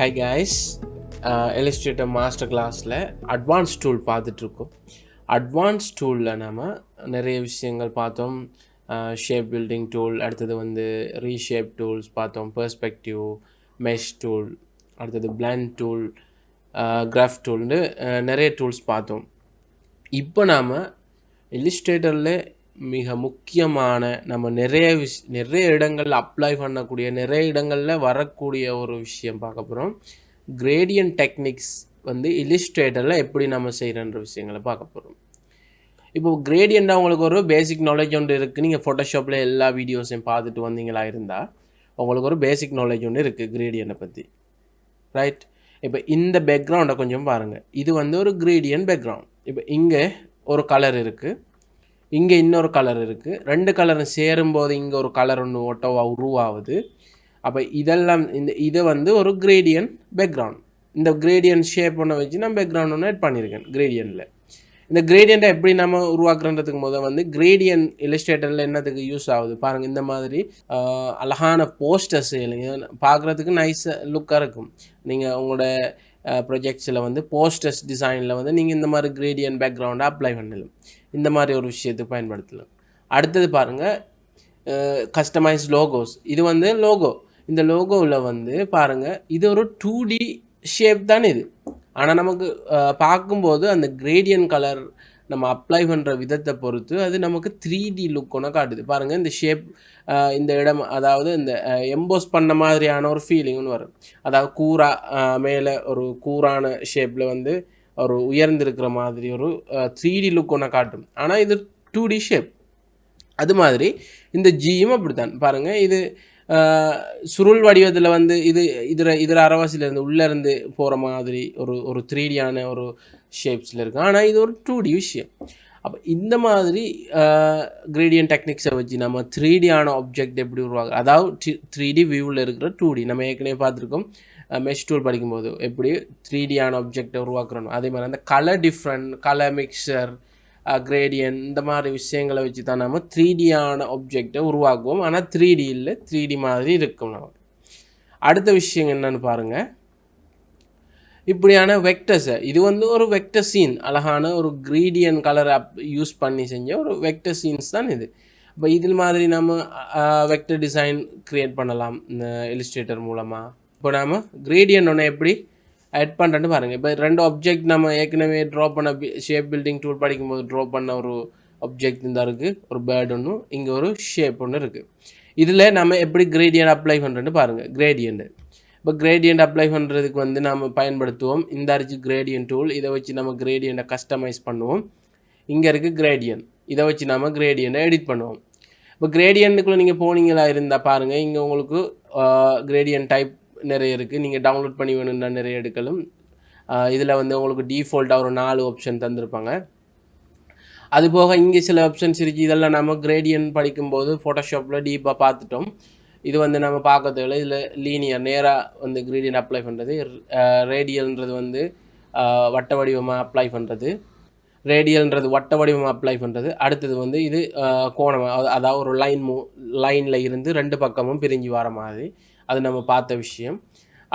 Hi guys, Illustrator master கிளாஸில் advance tool பார்த்துட்ருக்கோம். Advance டூலில் நம்ம நிறைய விஷயங்கள் பார்த்தோம். ஷேப் பில்டிங் டூல், அடுத்தது வந்து ரீஷேப் டூல்ஸ் பார்த்தோம், பெர்ஸ்பெக்டிவ், மெஷ் டூல், அடுத்தது பிளண்ட் டூல், கிராஃப் டூல்னு நிறைய டூல்ஸ் பார்த்தோம். இப்போ நாம் இல்லுஸ்ட்ரேட்டரில் மிக முக்கியமான நம்ம நிறைய இடங்களில் அப்ளை பண்ணக்கூடிய, நிறைய இடங்களில் வரக்கூடிய ஒரு விஷயம் பார்க்க போகிறோம். கிரேடியன்ட் டெக்னிக்ஸ் வந்து இல்லுஸ்ட்ரேட்டரில் எப்படி நம்ம செய்கிறன்ற விஷயங்களை பார்க்க போகிறோம். இப்போது கிரேடியண்ட்டாக உங்களுக்கு ஒரு பேசிக் நாலேஜ் ஒன்று இருக்குது. நீங்கள் ஃபோட்டோஷாப்பில் எல்லா வீடியோஸையும் பார்த்துட்டு வந்தீங்களா இருந்தால் உங்களுக்கு ஒரு பேசிக் நாலேஜ் ஒன்று இருக்குது கிரேடியண்ட்டை பற்றி, ரைட்? இப்போ இந்த பேக்ரவுண்டை கொஞ்சம் பாருங்கள். இது வந்து ஒரு கிரேடியன்ட் பேக்ரவுண்ட். இப்போ இங்கே ஒரு கலர் இருக்குது, இங்கே இன்னொரு கலர் இருக்குது. ரெண்டு கலரும் சேரும்போது இங்கே ஒரு கலர் ஒன்று உருவாகுது. அப்போ இதெல்லாம் இதை வந்து ஒரு கிரேடியன்ட் பேக்ரவுண்ட். இந்த கிரேடியன்ட் ஷேப் ஒன்று வச்சு நான் பேக்ரவுண்ட் ஒன்று ஆட் பண்ணியிருக்கேன் கிரேடியண்ட்டில். இந்த கிரேடியண்ட்டை எப்படி நம்ம உருவாக்குறதுக்கு முதல் வந்து கிரேடியன்ட் இல்லுஸ்ட்ரேட்டரில் என்னத்துக்கு யூஸ் ஆகுது பாருங்கள். இந்த மாதிரி அழகான போஸ்டர்ஸ் இல்லைங்க, பார்க்குறதுக்கு நைஸாக லுக்காக இருக்கும். நீங்கள் உங்களோட ப்ரொஜெக்ட்ஸில் வந்து போஸ்டர்ஸ் டிசைனில் வந்து நீங்கள் இந்த மாதிரி கிரேடியன்ட் பேக்ரவுண்டை அப்ளை பண்ணலாம். இந்த மாதிரி ஒரு விஷயத்துக்கு பயன்படுத்தலாம். அடுத்தது பாருங்கள், கஸ்டமைஸ் லோகோஸ். இது வந்து லோகோ. இந்த லோகோவில் வந்து பாருங்கள், இது ஒரு 2D ஷேப் தான் இது. ஆனால் நமக்கு பார்க்கும்போது அந்த கிரேடியன்ட் கலர் நம்ம அப்ளை பண்ணுற விதத்தை பொறுத்து அது நமக்கு 3D லுக் ஒன்று காட்டுது. பாருங்கள், இந்த ஷேப், இந்த இடம், அதாவது இந்த எம்போஸ் பண்ண மாதிரியான ஒரு ஃபீலிங் ஒன்று வரும். அதாவது மேலே ஒரு கூரான ஷேப்பில் வந்து ஒரு உயர்ந்திருக்கிற மாதிரி ஒரு 3D லுக் ஒன்று காட்டும். ஆனால் இது 2D ஷேப். அது மாதிரி இந்த ஜியும் அப்படித்தான். பாருங்கள், இது சுருள் வடிவத்தில் வந்து இதில் அரவாசிலேருந்து உள்ளேருந்து போகிற மாதிரி ஒரு 3Dயான ஒரு ஷேப்ஸில் இருக்குது. ஆனால் இது ஒரு 2D விஷயம். அப்போ இந்த மாதிரி கிரேடியன்ட் டெக்னிக்ஸை வச்சு நம்ம 3Dயான ஆப்ஜெக்ட் எப்படி உருவாக்குறோம், அதாவது 3D வியூவில் இருக்கிற 2D நம்ம ஏற்கனவே பார்த்துருக்கோம். மெஷ் டூல் படிக்கும்போது எப்படி 3Dயான ஆப்ஜெக்டை உருவாக்குறோம். அதே மாதிரி அந்த colour different, colour mixer, gradient, இந்த மாதிரி விஷயங்களை வச்சு தான் நம்ம 3Dயான ஆப்ஜெக்டை உருவாக்குவோம். ஆனால் 3D இல்லை, 3D மாதிரி இருக்கும். நம்ம அடுத்த விஷயம் என்னன்னு பாருங்கள், இப்படியான வெக்டர்ஸை, இது வந்து ஒரு வெக்டர் சீன், அழகான ஒரு கிரேடியன்ட் கலரை யூஸ் பண்ணி செஞ்ச ஒரு வெக்டர் சீன்ஸ் தான் இது. இப்போ இதில் மாதிரி நம்ம வெக்டர் டிசைன் க்ரியேட் பண்ணலாம் இந்த இல்லுஸ்ட்ரேட்டர் மூலமாக. இப்போ நாம் கிரேடியன்ட் ஒன்று எப்படி ஆட் பண்ணுறேன்னு பாருங்கள். இப்போ ரெண்டு ஆப்ஜெக்ட் நம்ம ஏற்கனவே ட்ரா பண்ண ஷேப் பில்டிங் டூல் படிக்கும்போது ட்ரா பண்ண ஒரு ஆப்ஜெக்ட் இந்த இருக்குது, ஒரு பேர்டு ஒன்று, இங்கே ஒரு ஷேப் ஒன்று இருக்குது. இதில் நம்ம எப்படி கிரேடியன்ட் அப்ளை பண்ணுறேன்னு பாருங்கள். கிரேடியன்ட், இப்போ கிரேடியன்ட் அப்ளை பண்ணுறதுக்கு வந்து நம்ம பயன்படுத்துவோம் இந்த அரிச்சு கிரேடியன்ட் டூல். இதை வச்சு நம்ம கிரேடியண்ட்டை கஸ்டமைஸ் பண்ணுவோம். இங்கே இருக்குது கிரேடியன்ட், இதை வச்சு நம்ம கிரேடியண்ட்டை எடிட் பண்ணுவோம். இப்போ கிரேடியண்ட்டுக்குள்ளே நீங்கள் போனீங்களா இருந்தால் பாருங்கள், இங்கே உங்களுக்கு கிரேடியன்ட் டைப் நிறைய இருக்குது. நீங்கள் டவுன்லோட் பண்ணி வேணும்னா நிறைய எடுக்கலாம். இதில் வந்து உங்களுக்கு டிஃபால்ட்டாக ஒரு 4 ஆப்ஷன் தந்திருப்பாங்க. அதுபோக இங்கே சில ஆப்ஷன்ஸ் இருக்குது. இதெல்லாம் நம்ம கிரேடியன்ட் படிக்கும்போது ஃபோட்டோஷாப்பில் டீப்பாக பார்த்துட்டோம். இது வந்து நம்ம பார்க்க தேவையில்லை. இதில் லீனியர் நேராக வந்து கிரேடியன்ட் அப்ளை பண்ணுறது, ரேடியல்ன்றது வந்து வட்ட வடிவமாக அப்ளை பண்ணுறது, ரேடியல்ன்றது வட்ட வடிவமாக அப்ளை பண்ணுறது. அடுத்தது வந்து இது கோணமாக, அதாவது ஒரு லைனில் இருந்து ரெண்டு பக்கமும் பிரிஞ்சு வர மாதிரி, அது நம்ம பார்த்த விஷயம்.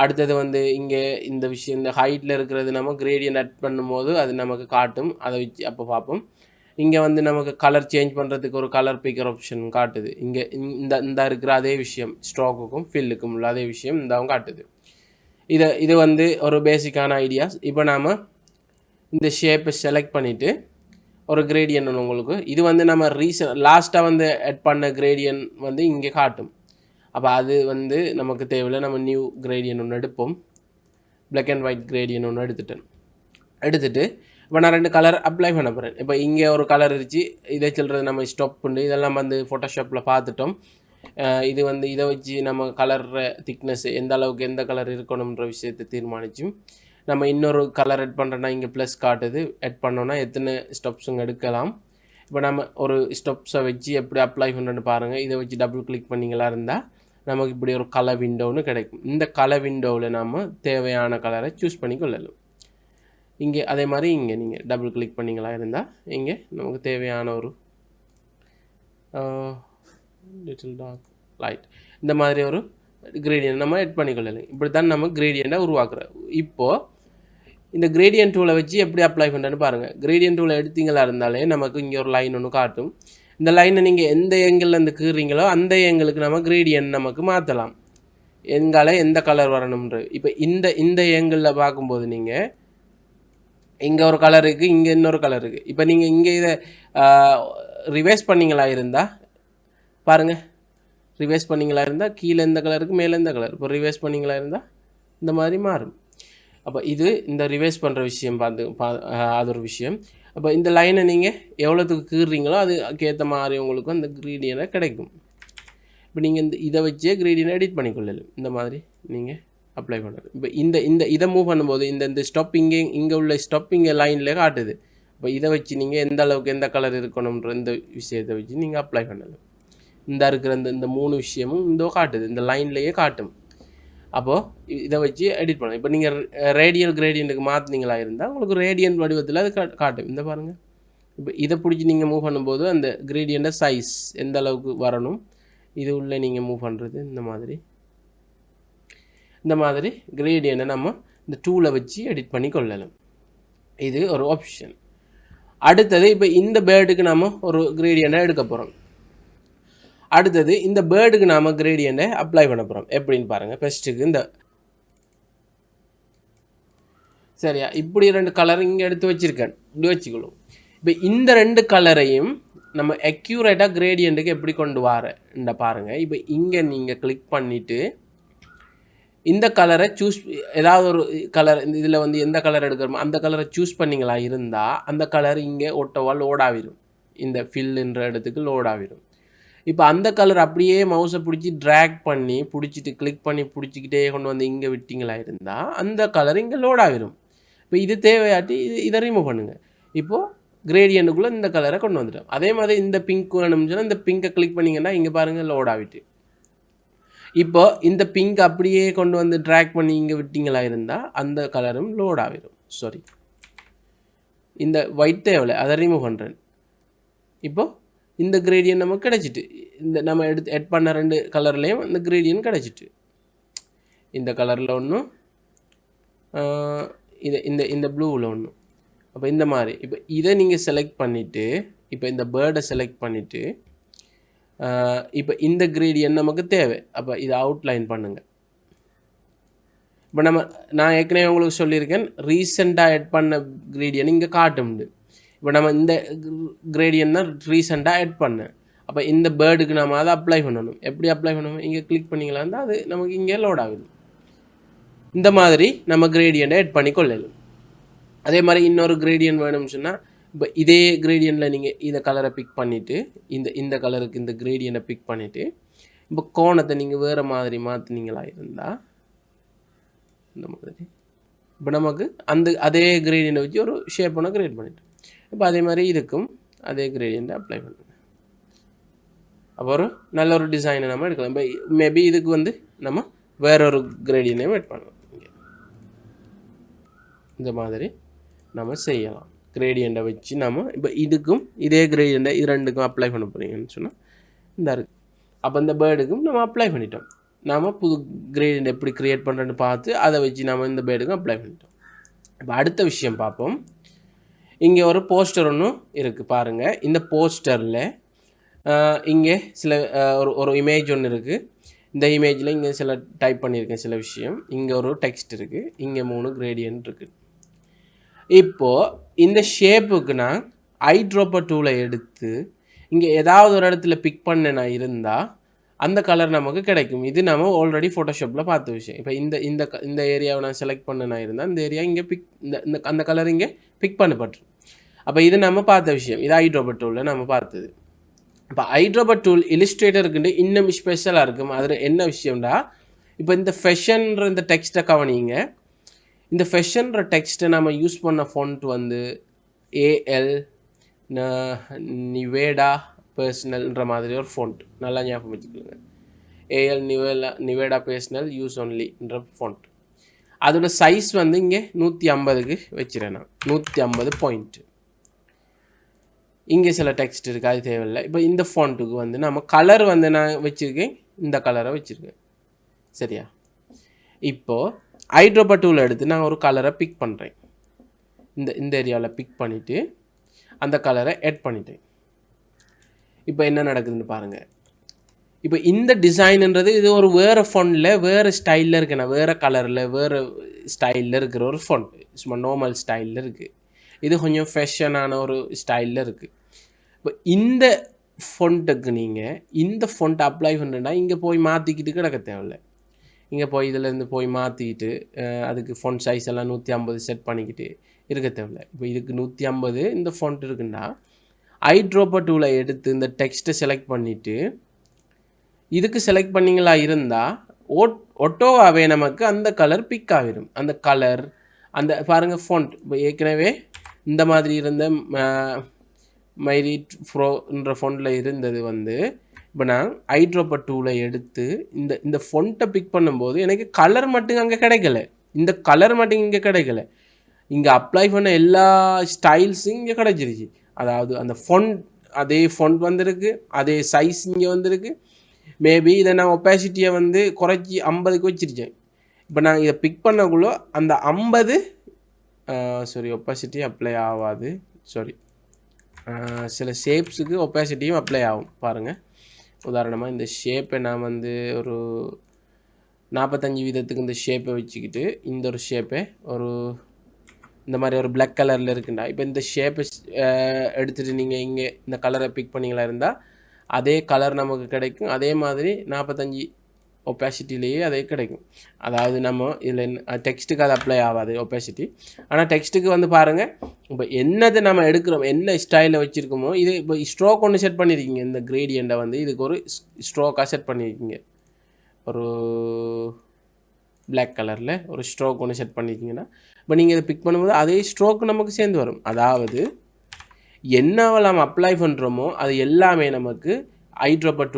அடுத்தது வந்து இங்கே இந்த விஷயம், இந்த ஹைட்டில் இருக்கிறது நம்ம கிரேடியன்ட் ஆட் பண்ணும்போது அது நமக்கு காட்டும், அதை வச்சு அப்போ பார்ப்போம். இங்கே வந்து நமக்கு கலர் சேஞ்ச் பண்ணுறதுக்கு ஒரு கலர் பிக்கர் ஆப்ஷன் காட்டுது. இங்கே இந்த இருக்கிற அதே விஷயம், ஸ்ட்ரோக்குக்கும் ஃபில்லுக்கும் உள்ள அதே விஷயம் இந்தாவும் காட்டுது. இது வந்து ஒரு பேசிக்கான ஐடியாஸ். இப்போ நாம் இந்த ஷேப்பை செலக்ட் பண்ணிவிட்டு ஒரு கிரேடியன்ட் ஒன்று உங்களுக்கு, இது வந்து நம்ம லாஸ்ட்டாக வந்து ஆட் பண்ண கிரேடியன்ட் வந்து இங்கே காட்டும். அப்போ அது வந்து நமக்கு தேவையில்லை. நம்ம நியூ கிரேடியன்ட் ஒன்று எடுப்போம். பிளாக் அண்ட் ஒயிட் கிரேடியன்ட் ஒன்று எடுத்துட்டு இப்போ நான் 2 கலர் அப்ளை பண்ண போகிறேன். இப்போ இங்கே ஒரு கலர் இருந்துச்சு, இதை சொல்கிறது நம்ம ஸ்டாப் பண்ணி இதெல்லாம் வந்து ஃபோட்டோஷாப்பில் பார்த்துட்டோம். இது வந்து இதை வச்சு நம்ம கலர் திக்னஸ் எந்த அளவுக்கு எந்த கலர் இருக்கணுன்ற விஷயத்தை தீர்மானிச்சு நம்ம இன்னொரு கலர் ஆட் பண்ணுறோன்னா இங்கே ப்ளஸ் காட்டுது. ஆட் பண்ணோன்னா எத்தனை ஸ்டெப்ஸுங்க எடுக்கலாம். இப்போ நம்ம ஒரு ஸ்டெப்ஸை வச்சு எப்படி அப்ளை பண்ணுறேன்னு பாருங்கள். இதை வச்சு டபுள் கிளிக் பண்ணிங்களா இருந்தால் நமக்கு இப்படி ஒரு கலர் விண்டோன்னு கிடைக்கும். இந்த கலர் விண்டோவில் நம்ம தேவையான கலரை சூஸ் பண்ணி கொள்ளலாம். இங்கே அதே மாதிரி இங்கே நீங்கள் டபுள் கிளிக் பண்ணிங்களா இருந்தால் இங்கே நமக்கு தேவையான ஒரு லிட்டில் டார்க் லைட், இந்த மாதிரி ஒரு கிரேடியன்ட் நம்ம எட் பண்ணிக்கொள்ளலாம். இப்படி தான் நம்ம கிரேடியண்ட்டை உருவாக்குறோம். இப்போது இந்த கிரேடியன்ட் டூலை வச்சு எப்படி அப்ளை பண்ணுறேன்னு பாருங்கள். கிரேடியன்ட் டூலை எடுத்தீங்களா இருந்தாலே நமக்கு இங்கே ஒரு லைன் ஒன்று காட்டும். இந்த லைனை நீங்கள் எந்த ஏங்கிள்லேருந்து கீறீங்களோ அந்த ஏங்கிளுக்கு நம்ம கிரேடியன்ட் நமக்கு மாற்றலாம். எங்கால எந்த கலர் வரணும்ன்றது. இப்போ இந்த ஏங்கிளில் பார்க்கும்போது நீங்கள் இங்கே ஒரு கலர் இருக்குது, இங்கே இன்னொரு கலர் இருக்குது. இப்போ நீங்கள் இங்கே இதை ரிவைஸ் பண்ணிங்களா இருந்தால் பாருங்கள், ரிவைஸ் பண்ணிங்களா இருந்தால் கீழே எந்த கலருக்கு மேலே எந்த கலர். இப்போ ரிவைஸ் பண்ணிங்களா இருந்தால் இந்த மாதிரி மாறும். அப்போ இது இந்த ரிவைஸ் பண்ணுற விஷயம் அது ஒரு விஷயம். அப்போ இந்த லைனை நீங்கள் எவ்வளோத்துக்கு கீறுறீங்களோ அதுக்கேற்ற மாதிரி உங்களுக்கு அந்த கிரேடியன்ட்டை கிடைக்கும். இப்போ நீங்கள் இதை வச்சே கிரேடியன்ட்டை எடிட் பண்ணிக்கொள்ளலாம். இந்த மாதிரி நீங்கள் அப்ளை பண்ணுறது. இப்போ இதை மூவ் பண்ணும்போது இந்த ஸ்டாப் இங்கே உள்ள ஸ்டாப் இங்கே லைனில் காட்டுது. இப்போ இதை வச்சு நீங்கள் எந்த அளவுக்கு எந்த கலர் இருக்கணுன்ற இந்த விஷயத்தை வச்சு நீங்கள் அப்ளை பண்ணலாம். இருக்கிற இந்த 3 விஷயமும் காட்டுது, இந்த லைன்லேயே காட்டும். அப்போது இதை வச்சு எடிட் பண்ணலாம். இப்போ நீங்கள் ரேடியல் கிரேடியண்ட்டுக்கு மாற்றினீங்களா இருந்தால் உங்களுக்கு ரேடியன் வடிவத்தில் அது காட்டும். இந்த பாருங்கள், இப்போ இதை பிடிச்சி நீங்கள் மூவ் பண்ணும்போது அந்த கிரேடியண்ட்டை சைஸ் எந்த அளவுக்கு வரணும் இது உள்ளே நீங்கள் மூவ் பண்ணுறது. இந்த மாதிரி கிரேடியண்ட்டை நம்ம இந்த டூலை வச்சு எடிட் பண்ணி கொள்ளலாம். இது ஒரு ஆப்ஷன். அடுத்தது இப்போ இந்த பேர்டுக்கு நாம் ஒரு கிரேடியண்ட்டை எடுக்க போகிறோம். அடுத்தது இந்த பேர்டுக்கு நாம் கிரேடியண்ட்டை அப்ளை பண்ண போகிறோம். எப்படின்னு பாருங்கள். ஃபஸ்ட்டுக்கு சரியா இப்படி 2 கலர் இங்கே எடுத்து வச்சுருக்கேன், இப்படி வச்சுக்கணும். இப்போ இந்த 2 கலரையும் நம்ம அக்யூரேட்டாக கிரேடியண்ட்டுக்கு எப்படி கொண்டு வர பாருங்கள். இப்போ இங்கே நீங்கள் கிளிக் பண்ணிவிட்டு இந்த கலரை சூஸ், ஏதாவது ஒரு கலர் இதில் எந்த கலர் எடுக்கிறோமோ அந்த கலரை சூஸ் பண்ணிங்களா இருந்தால் அந்த கலர் இங்கே லோட் ஆகிடும். இந்த ஃபில்லுன்ற இடத்துக்கு லோட் ஆகிடும். இப்போ அந்த கலர் அப்படியே மவுஸை பிடிச்சி ட்ராக் பண்ணி பிடிச்சிட்டு கிளிக் பண்ணி பிடிச்சிக்கிட்டே கொண்டு இங்கே விட்டிங்களா இருந்தால் அந்த கலர் இங்கே லோட் ஆகிடும். இப்போ இது தேவையாட்டி இதை ரிமூவ் பண்ணுங்கள். இப்போது கிரேடியண்ட்டுக்குள்ளே இந்த கலரை கொண்டு வந்துட்டோம். அதே மாதிரி இந்த பிங்க் வேணும்னு சொன்னால் இந்த பிங்கை கிளிக் பண்ணிங்கன்னா இங்கே பாருங்கள் லோட் ஆகிட்டு. இப்போ இந்த பிங்க் அப்படியே கொண்டு ட்ராக் பண்ணி இங்கே விட்டிங்களா இருந்தால் அந்த கலரும் லோட் ஆகிடும். சாரி, இந்த ஒயிட் தேவையில்லை, அதை ரிமூவ் பண்ணுறேன். இப்போது இந்த கிரேடியன்ட் நமக்கு கிடச்சிட்டு, இந்த நம்ம எட் பண்ண 2 கலர்லேயும் இந்த கிரேடியன்ட் கிடச்சிட்டு. இந்த கலரில் ஒன்றும் இந்த ப்ளூவில் ஒன்றும். அப்போ இந்த மாதிரி இப்போ இதை நீங்கள் செலக்ட் பண்ணிவிட்டு இப்போ இந்த பேர்டை செலக்ட் பண்ணிவிட்டு இப்போ இந்த கிரேடியன்ட் நமக்கு தேவை. அப்போ இதை அவுட்லைன் பண்ணுங்கள். இப்போ நான் ஏற்கனவே உங்களுக்கு சொல்லியிருக்கேன், ரீசெண்டாக எட் பண்ண கிரேடியன்ட் இங்கே காட்டும்ண்டு. இப்போ நம்ம இந்த கிரேடியன்ட் தான் ரீசெண்டாக எட் பண்ணேன். அப்போ இந்த பேர்டுக்கு நம்ம அதை அப்ளை பண்ணணும். எப்படி அப்ளை பண்ணணும்? இங்கே கிளிக் பண்ணிக்கலாம் இருந்தால் அது நமக்கு இங்கே லோட் ஆகுது. இந்த மாதிரி நம்ம கிரேடியண்ட்டை எட் பண்ணி கொள்ளலாம். அதே மாதிரி இன்னொரு கிரேடியன்ட் வேணும்னு சொன்னால் இப்போ இதே கிரேடியண்ட்டில் நீங்கள் இந்த கலரை பிக் பண்ணிவிட்டு இந்த கலருக்கு இந்த கிரேடியண்ட்டை பிக் பண்ணிவிட்டு இப்போ கோணத்தை நீங்கள் வேறு மாதிரி மாற்றினீங்களா இருந்தால் இந்த மாதிரி இப்போ நமக்கு அதே கிரேடியண்ட்டை வச்சு ஒரு ஷேப் ஒன்று கிரியேட் பண்ணிவிட்டு இப்போ அதே மாதிரி இதுக்கும் அதே கிரேடியண்ட்டை அப்ளை பண்ணுங்க. அப்போ ஒரு நல்ல ஒரு டிசைனை நம்ம எடுக்கலாம். இப்போ மேபி இதுக்கு நம்ம வேறொரு கிரேடியண்ட்டையும் எட் பண்ணலாம். இந்த மாதிரி நம்ம செய்யலாம். கிரேடியண்ட்டை வச்சு நம்ம இப்போ இதுக்கும் இதே கிரேடியண்ட்டை இது 2க்கும் அப்ளை பண்ண போகிறீங்கன்னு சொன்னால் இந்த இருக்குது. அப்போ இந்த பேர்டுக்கும் நம்ம அப்ளை பண்ணிட்டோம். நாம் புது கிரேடியண்ட் எப்படி க்ரியேட் பண்ணுறேன்னு பார்த்து அதை வச்சு நம்ம இந்த பேர்டுக்கும் அப்ளை பண்ணிட்டோம். இப்போ அடுத்த விஷயம் பார்ப்போம். இங்கே ஒரு போஸ்டர் ஒன்று இருக்குது பாருங்கள். இந்த போஸ்டரில் இங்கே சில ஒரு இமேஜ் ஒன்று இருக்குது. இந்த இமேஜில் இங்கே சில டைப் பண்ணியிருக்கேன் சில விஷயம். இங்கே ஒரு டெக்ஸ்ட் இருக்குது, இங்கே 3 கிரேடியன்ட் இருக்குது. இப்போது இந்த ஷேப்புக்கு நான் ஐட்ரோப்பர் டூலை எடுத்து இங்கே ஏதாவது ஒரு இடத்துல பிக் பண்ண இருந்தால் அந்த கலர் நமக்கு கிடைக்கும். இது நம்ம ஆல்ரெடி ஃபோட்டோஷாப்பில் பார்த்த விஷயம். இப்போ இந்த ஏரியாவை நான் செலக்ட் பண்ண இருந்தால் இந்த ஏரியா இங்கே அந்த கலர் இங்கே பிக் பண்ணப்பட்டு. அப்போ இது நம்ம பார்த்த விஷயம். இது ஐட்ரோப்பர் டூலில் நம்ம பார்த்தது. இப்போ ஐட்ரோப்பர் டூல் இல்லுஸ்ட்ரேட்டருக்குண்டு இன்னும் ஸ்பெஷலாக இருக்கும். அதில் என்ன விஷயம்டா, இப்போ இந்த ஃபெஷன்ற இந்த டெக்ஸ்ட்டை கவனிங்க. இந்த ஃபெஷன்ற டெக்ஸ்ட்டை நம்ம யூஸ் பண்ண ஃபாண்ட் ஏஎல் நிவேடா பர்சனல்ன்ற மாதிரி ஒரு ஃபாண்ட். நல்லா ஞாபகம் வச்சுக்கோங்க. ஏஎல் நிவேடா பர்சனல் யூஸ் ஒன்லின்ற ஃபாண்ட். அதோட சைஸ் இங்கே 150க்கு வச்சுறேன் நான். 150 பாயிண்ட். இங்கே சில டெக்ஸ்ட் இருக்குது, அது தேவையில்லை. இப்போ இந்த ஃபாண்ட்டுக்கு நம்ம கலர் நான் வச்சுருக்கேன், இந்த கலரை வச்சுருக்கேன். சரியா? இப்போது ஐட்ரோபர் டூல் எடுத்து நான் ஒரு கலரை பிக் பண்ணுறேன். இந்த ஏரியாவில் பிக் பண்ணிவிட்டு அந்த கலரை ஆட் பண்ணிட்டேன். இப்போ என்ன நடக்குதுன்னு பாருங்கள். இப்போ இந்த டிசைனுன்றது இது ஒரு வேறு ஃபோனில் வேறு ஸ்டைலில் இருக்குண்ணா, வேறு கலரில் வேறு ஸ்டைலில் இருக்கிற ஒரு ஃபோன், சும்மா நார்மல் ஸ்டைலில் இருக்குது. இது கொஞ்சம் ஃபேஷனான ஒரு ஸ்டைலில் இருக்குது. இப்போ இந்த ஃபொண்ட்டுக்கு நீங்கள் இந்த ஃபொண்ட் அப்ளை பண்ணுறேன்னா இங்கே போய் மாற்றிக்கிட்டு கிடக்க தேவையில்லை. இங்கே போய் இதிலேருந்து போய் மாற்றிக்கிட்டு அதுக்கு ஃபொண்ட் சைஸ் எல்லாம் 150 செட் பண்ணிக்கிட்டு இருக்க தேவையில்லை. இப்போ இதுக்கு 150 இந்த ஃபொண்ட் இருக்குன்னா ஐட்ரோபர் டூலை எடுத்து இந்த டெக்ஸ்ட்டை செலக்ட் பண்ணிவிட்டு இதுக்கு செலக்ட் பண்ணிங்களா இருந்தால் ஒட்டோவாகவே நமக்கு அந்த கலர் பிக் ஆகிடும். அந்த கலர் அந்த பாருங்கள் ஃபொண்ட் இப்போ ஏற்கனவே இந்த மாதிரி இருந்த மைரீட் ஃப்ரோன்ற ஃபொண்டில் இருந்தது இப்போ நான் ஐட்ரோபர் டூலை எடுத்து இந்த ஃபொண்ட்டை பிக் பண்ணும்போது எனக்கு கலர் மட்டும் அங்கே கிடைக்கல, இந்த கலர் மட்டும் இங்கே கிடைக்கல, இங்கே அப்ளை பண்ண எல்லா ஸ்டைல்ஸும் இங்கே கிடைச்சிருச்சு. அதாவது அந்த ஃபொண்ட் அதே ஃபொண்ட் வந்திருக்கு, அதே சைஸ் இங்கே வந்திருக்கு. மேபி இதை நான் ஒப்பாசிட்டியை குறைச்சி 50க்கு வச்சிருச்சேன். இப்போ நான் இதை பிக் பண்ணக்குள்ளே அந்த 50 ஒப்பாசிட்டி அப்ளை ஆகாது, சில ஷேப்ஸுக்கு ஒப்பாசிட்டியும் அப்ளை ஆகும். பாருங்கள், உதாரணமாக இந்த ஷேப்பை நான் ஒரு 45 வீதத்துக்கு இந்த ஷேப்பை வச்சுக்கிட்டு இந்த ஒரு ஷேப்பை இந்த மாதிரி ஒரு பிளாக் கலரில் இருக்குண்டா, இப்போ இந்த ஷேப்பை எடுத்துகிட்டு நீங்கள் இங்கே இந்த கலரை பிக் பண்ணிங்களா இருந்தால் அதே கலர் நமக்கு கிடைக்கும். அதே மாதிரி 45 ஒப்பாசிட்டிலேயே அதே கிடைக்கும். அதாவது நம்ம இதில் டெக்ஸ்ட்டுக்கு அது அப்ளை ஆகாது ஒப்பாசிட்டி. ஆனால் டெக்ஸ்ட்டுக்கு பாருங்கள், இப்போ என்னது நம்ம எடுக்கிறோம், என்ன ஸ்டைலில் வச்சுருக்கோமோ இது இப்போ ஸ்ட்ரோக் ஒன்று செட் பண்ணியிருக்கீங்க. இந்த கிரேடியண்ட்டை இதுக்கு ஒரு ஸ்ட்ரோக்காக செட் பண்ணியிருக்கீங்க. ஒரு பிளாக் கலரில் ஒரு ஸ்ட்ரோக் ஒன்று செட் பண்ணியிருக்கீங்கன்னா இப்போ நீங்கள் இதை பிக் பண்ணும்போது அதே ஸ்ட்ரோக் நமக்கு சேர்ந்து வரும். அதாவது என்னவெல்லாம் நம்ம அப்ளை பண்ணுறோமோ அது எல்லாமே நமக்கு ஐட்ரோபர்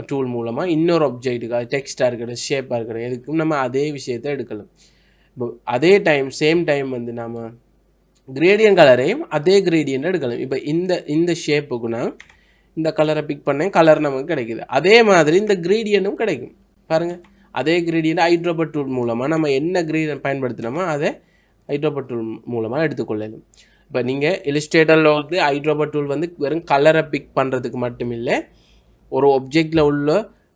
டூல் மூலமாக இன்னொரு ஆப்ஜெக்ட்டுக்கு, அது டெக்ஸ்ட்டாக இருக்கட்டும், ஷேப்பாக இருக்கட்டும், எதுக்கும் நம்ம அதே விஷயத்தை எடுக்கலாம். இப்போ அதே சேம் டைம் நம்ம கிரேடியன்ட் கலரையும் அதே கிரேடியன்ட் எடுக்கலாம். இப்போ இந்த ஷேப்புக்கு நான் இந்த கலரை பிக் பண்ணேன், கலர் நமக்கு கிடைக்குது. அதே மாதிரி இந்த கிரேடியன்ட்டும் கிடைக்கும். பாருங்கள், அதே கிரேடியன்ட் ஐட்ரோபர் டூல் மூலமாக நம்ம என்ன கிரேடியன்ட் பயன்படுத்தினோமோ அதை ஐட்ரோபர் டூல் மூலமாக எடுத்துக்கொள்ளலாம். இப்போ நீங்கள் இல்லஸ்ட்ரேட்டரில் ஐட்ரோபர் டூல் வெறும் கலரை பிக் பண்ணுறதுக்கு மட்டும் இல்லை, ஒரு ஒப்ஜெக்டில் உள்ள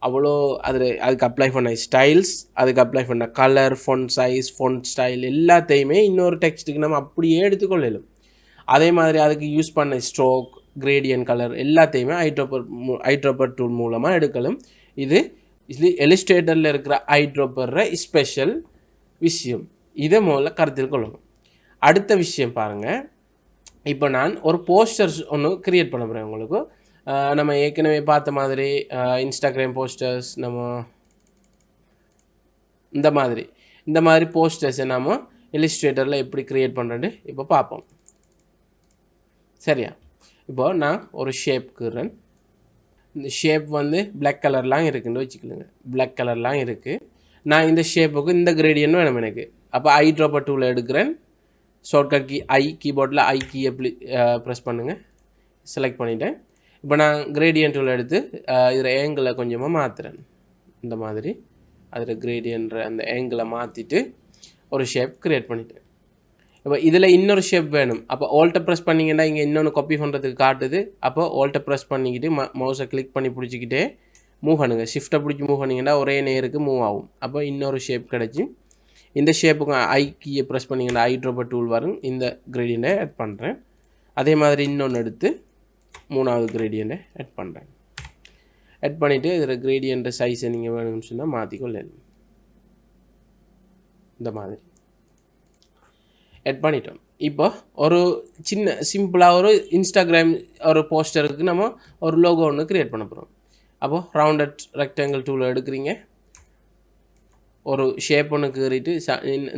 அவ்வளோ அதுக்கு அப்ளை பண்ண ஸ்டைல்ஸ், அதுக்கு அப்ளை பண்ண colour, font size, font style எல்லாத்தையுமே இன்னொரு டெக்ஸ்ட்டுக்கு நம்ம அப்படியே எடுத்துக்கொள்ளலாம். அதே மாதிரி அதுக்கு யூஸ் பண்ண ஸ்ட்ரோக், கிரேடியன்ட், கலர் எல்லாத்தையுமே ஐட்ரோபர் டூல் மூலமாக எடுக்கலாம். இது இல்லஸ்ட்ரேட்டரில் இருக்கிற ஐட்ரோபர் ஸ்பெஷல் விஷயம். இதை முதல்ல கருத்தில் கொள்ளணும். அடுத்த விஷயம் பாருங்கள், இப்போ நான் ஒரு போஸ்டர்ஸ் ஒன்று க்ரியேட் பண்ண போகிறேன் உங்களுக்கு. நம்ம ஏற்கனவே பார்த்த மாதிரி இன்ஸ்டாகிராம் போஸ்டர்ஸ், நம்ம இந்த மாதிரி போஸ்டர்ஸை நம்ம இல்லஸ்ட்ரேட்டரில் எப்படி க்ரியேட் பண்ணுறேன்னு இப்போ பார்ப்போம். சரியா? இப்போ நான் ஒரு ஷேப்க்குறேன். இந்த ஷேப் பிளாக் கலர்லாம் இருக்குன்னு வச்சுக்கலுங்க. பிளாக் கலர்லாம் இருக்குது. நான் இந்த ஷேப்புக்கு இந்த கிரேடியன்ட் வேணும் எனக்கு. அப்போ ஐட்ரோபர் டூலை எடுக்கிறேன். ஷார்ட்கட் கீ கீபோர்டில் கீயை ப்ரெஸ் பண்ணுங்கள், செலக்ட் பண்ணிட்டேன். இப்போ நான் கிரேடியன்ட் டூல் எடுத்து இதில் ஏங்கிளை கொஞ்சமாக மாற்றுறேன். இந்த மாதிரி அதில் கிரேடியன்ற அந்த ஏங்கிளை மாற்றிட்டு ஒரு ஷேப் க்ரியேட் பண்ணிட்டேன். இப்போ இதில் இன்னொரு ஷேப் வேணும். அப்போ ஆல்ட்டை ப்ரெஸ் பண்ணிங்கன்னா இங்கே இன்னொன்று காப்பி பண்ணுறதுக்கு காட்டுது. அப்போ ஆல்ட்டை ப்ரெஸ் பண்ணிக்கிட்டு மவுஸை கிளிக் பண்ணி பிடிச்சிக்கிட்டே மூவ் பண்ணுங்கள். ஷிஃப்ட்டை பிடிச்சி மூவ் பண்ணிங்கன்னா ஒரே நேருக்கு மூவ் ஆகும். அப்போ இன்னொரு ஷேப் கிடச்சி இந்த ஷேப்புக்கு கீயை ப்ரெஸ் பண்ணிங்கன்னா ஐட்ரோபர் டூல் வரும். இந்த கிரேடியண்ட்டை ஆட் பண்ணுறேன். அதே மாதிரி இன்னொன்று எடுத்து 3வது கிரேடியண்ட்டை ஆட் பண்ணுறேன். ஆட் பண்ணிவிட்டு இதில் கிரேடியண்ட் சைஸை நீங்கள் வேணும்னு சொன்னால் மாற்றிக்கொள்ளலாம். இந்த மாதிரி ஆட் பண்ணிட்டோம். இப்போ ஒரு சின்ன சிம்பிளாக ஒரு இன்ஸ்டாகிராம் ஒரு போஸ்டருக்கு நம்ம ஒரு லோகோ ஒன்று க்ரியேட் பண்ண போகிறோம். அப்போது ரவுண்டட் ரெக்டாங்கிள் டூலை எடுக்கிறீங்க. ஒரு ஷேப் ஒன்று கீறிட்டு